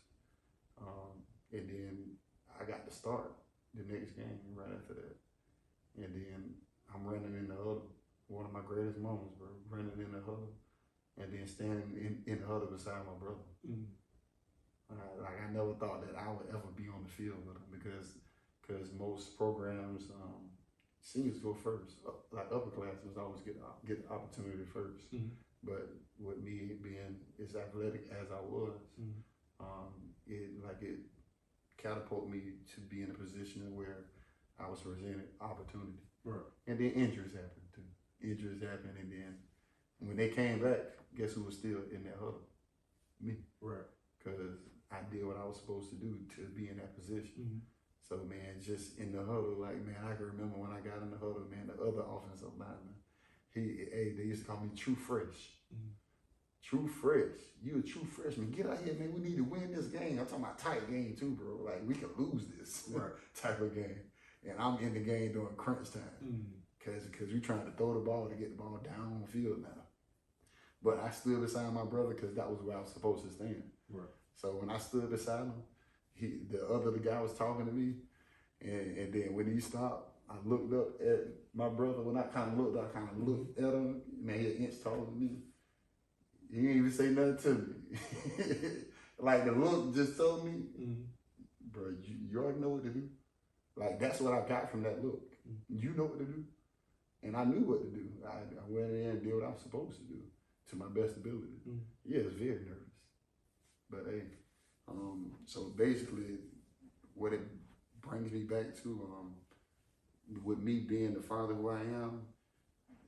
and then I got to start the next game right after that, and then I'm running in the huddle. One of my greatest moments, bro, running in the huddle, and then standing in the huddle beside my brother. Like I never thought that I would ever be on the field with him because most programs, seniors go first. Like upperclassmen always get the opportunity first. But with me being as athletic as I was, it catapulted me to be in a position where I was presented opportunity. Right. And then injuries happened too. Injuries happened, and then when they came back, guess who was still in that huddle? Me. Right. Because I did what I was supposed to do to be in that position. So man, just in the huddle, like man, I can remember when I got in the huddle, man, the other offensive lineman, they used to call me True Fresh. True Fresh, you a true freshman. Get out here, man. We need to win this game. I'm talking about tight game too, bro. Like we can lose this type of game. And I'm in the game during crunch time. Cause we trying to throw the ball to get the ball down on the field now. But I stood beside my brother because that was where I was supposed to stand. Right. So when I stood beside him, the guy was talking to me, and then when he stopped, I looked up at my brother. When I kind of looked at him. Man, he an inch taller than me. He didn't even say nothing to me. Like the look just told me, bro, you already know what to do. Like that's what I got from that look. You know what to do. And I knew what to do. I went in and did what I was supposed to do to my best ability. Yeah, it was very nervous. But hey, so basically what it brings me back to, with me being the father who I am,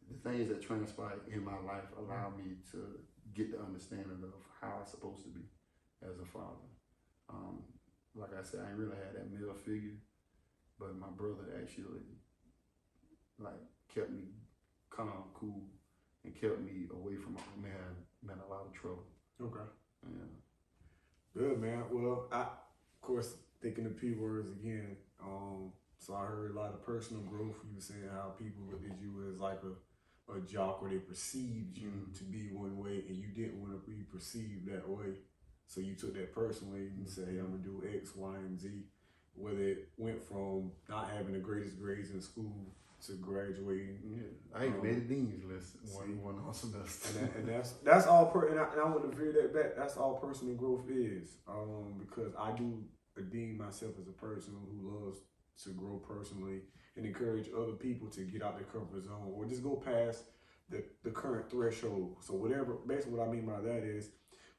the things that transpired in my life allow me to get the understanding of how I'm supposed to be as a father. Like I said, I ain't really had that male figure, but my brother actually like kept me calm, cool, and kept me away from a lot of trouble. Okay. Yeah. Good, man. Well, of course, thinking the P words again. So I heard a lot of personal growth. You were saying how people looked at you as like a jock, or they perceived you to be one way, and you didn't want to be perceived that way. So you took that personally and said, hey, I'm gonna do X, Y, and Z. Whether it went from not having the greatest grades in school to graduating. Yeah, I even made a dean's list one semester. And that's all. And I want to veer that back. That's all personal growth is. Because I do deem myself as a person who loves to grow personally and encourage other people to get out their comfort zone or just go past the current threshold. So whatever, basically what I mean by that is,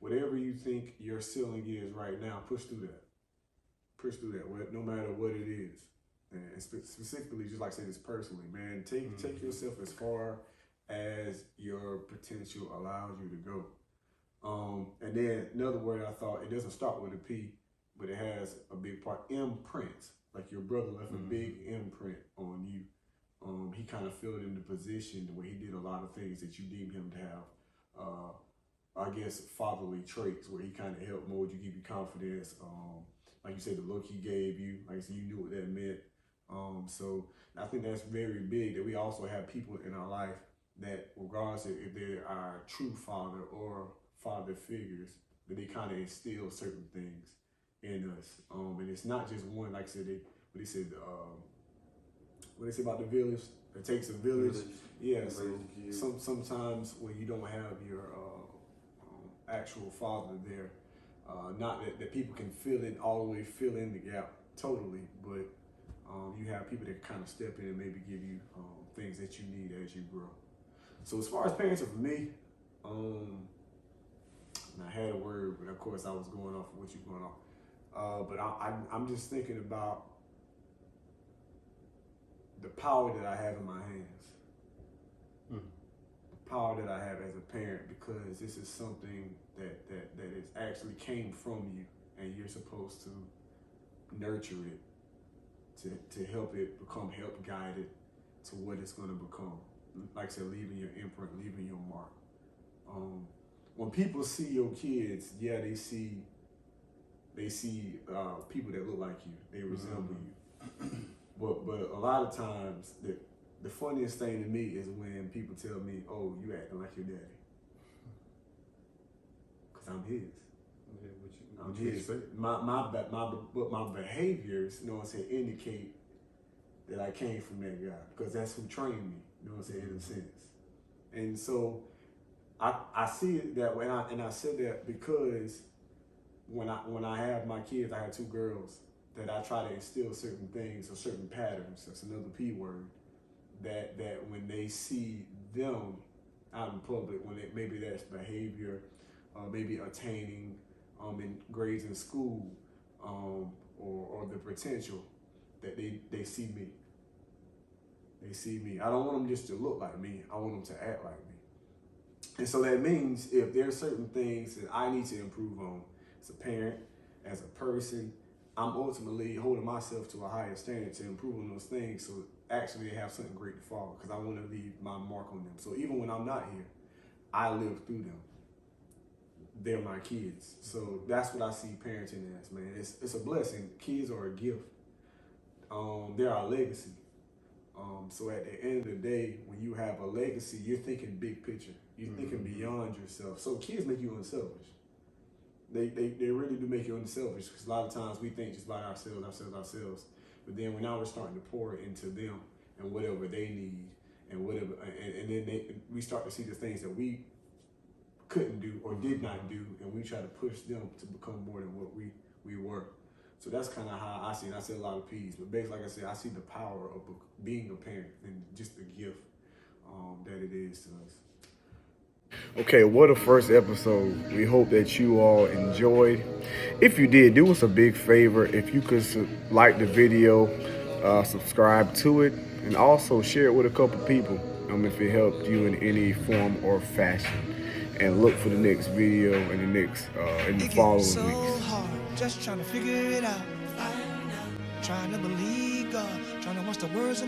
whatever you think your ceiling is right now, push through that. Push through that, no matter what it is. And specifically, just like I said, this personally, man, take yourself as far as your potential allows you to go. And then another word I thought, it doesn't start with a P, but it has a big part, imprint. Like your brother left a big imprint on you. He kind of filled in the position where he did a lot of things that you deemed him to have, I guess, fatherly traits, where he kind of helped mold you, give you confidence. Like you said, the look he gave you, like I said, you knew what that meant. So I think that's very big, that we also have people in our life that, regardless of if they're our true father or father figures, that they kind of instill certain things in us. And it's not just one, like I said, what they say about the village, it takes a village. Yeah, so sometimes when you don't have your actual father there, not that people can fill in the gap totally, but you have people that kind of step in and maybe give you things that you need as you grow. So as far as parenting for me, and I had a word, but of course I was going off of what you're going off. But I'm just thinking about the power that I have in my hands. The power that I have as a parent, because this is something that is actually came from you, and you're supposed to nurture it to help it become help guided to what it's going to become. Like I said, leaving your imprint, leaving your mark. When people see your kids, yeah, they see people that look like you, they resemble you. But a lot of times, the funniest thing to me is when people tell me, "Oh, you acting like your daddy," because I'm his. I'm his. My behaviors, you know what I'm saying, indicate that I came from that guy, because that's who trained me. You know what I'm saying, in a sense. And so I see it that way, and I said that because when I have my kids, I have 2 girls, that I try to instill certain things or certain patterns. That's another P word. That when they see them out in public, when maybe that's behavior, maybe attaining in grades in school, or the potential, that they see me. They see me. I don't want them just to look like me. I want them to act like me. And so that means if there are certain things that I need to improve on as a parent, as a person, I'm ultimately holding myself to a higher standard to improve on those things, so actually they have something great to follow, because I want to leave my mark on them. So even when I'm not here, I live through them. They're my kids. So that's what I see parenting as, man. It's a blessing. Kids are a gift. They're our legacy. So at the end of the day, when you have a legacy, you're thinking big picture. You're thinking beyond yourself. So kids make you unselfish. They really do make you unselfish, because a lot of times we think just about ourselves. But then when now we're starting to pour into them and whatever they need and whatever, and then we start to see the things that we couldn't do or did not do, and we try to push them to become more than what we were. So that's kind of how I see it. I say a lot of P's, but basically, like I said, I see the power of being a parent and just the gift that it is to us. Okay, what a first episode. We hope that you all enjoyed. If you did, do us a big favor. If you could like the video, subscribe to it, and also share it with a couple people if it helped you in any form or fashion. And look for the next video in the following weeks. Just trying to figure it out. Trying to believe God. Trying to watch the words.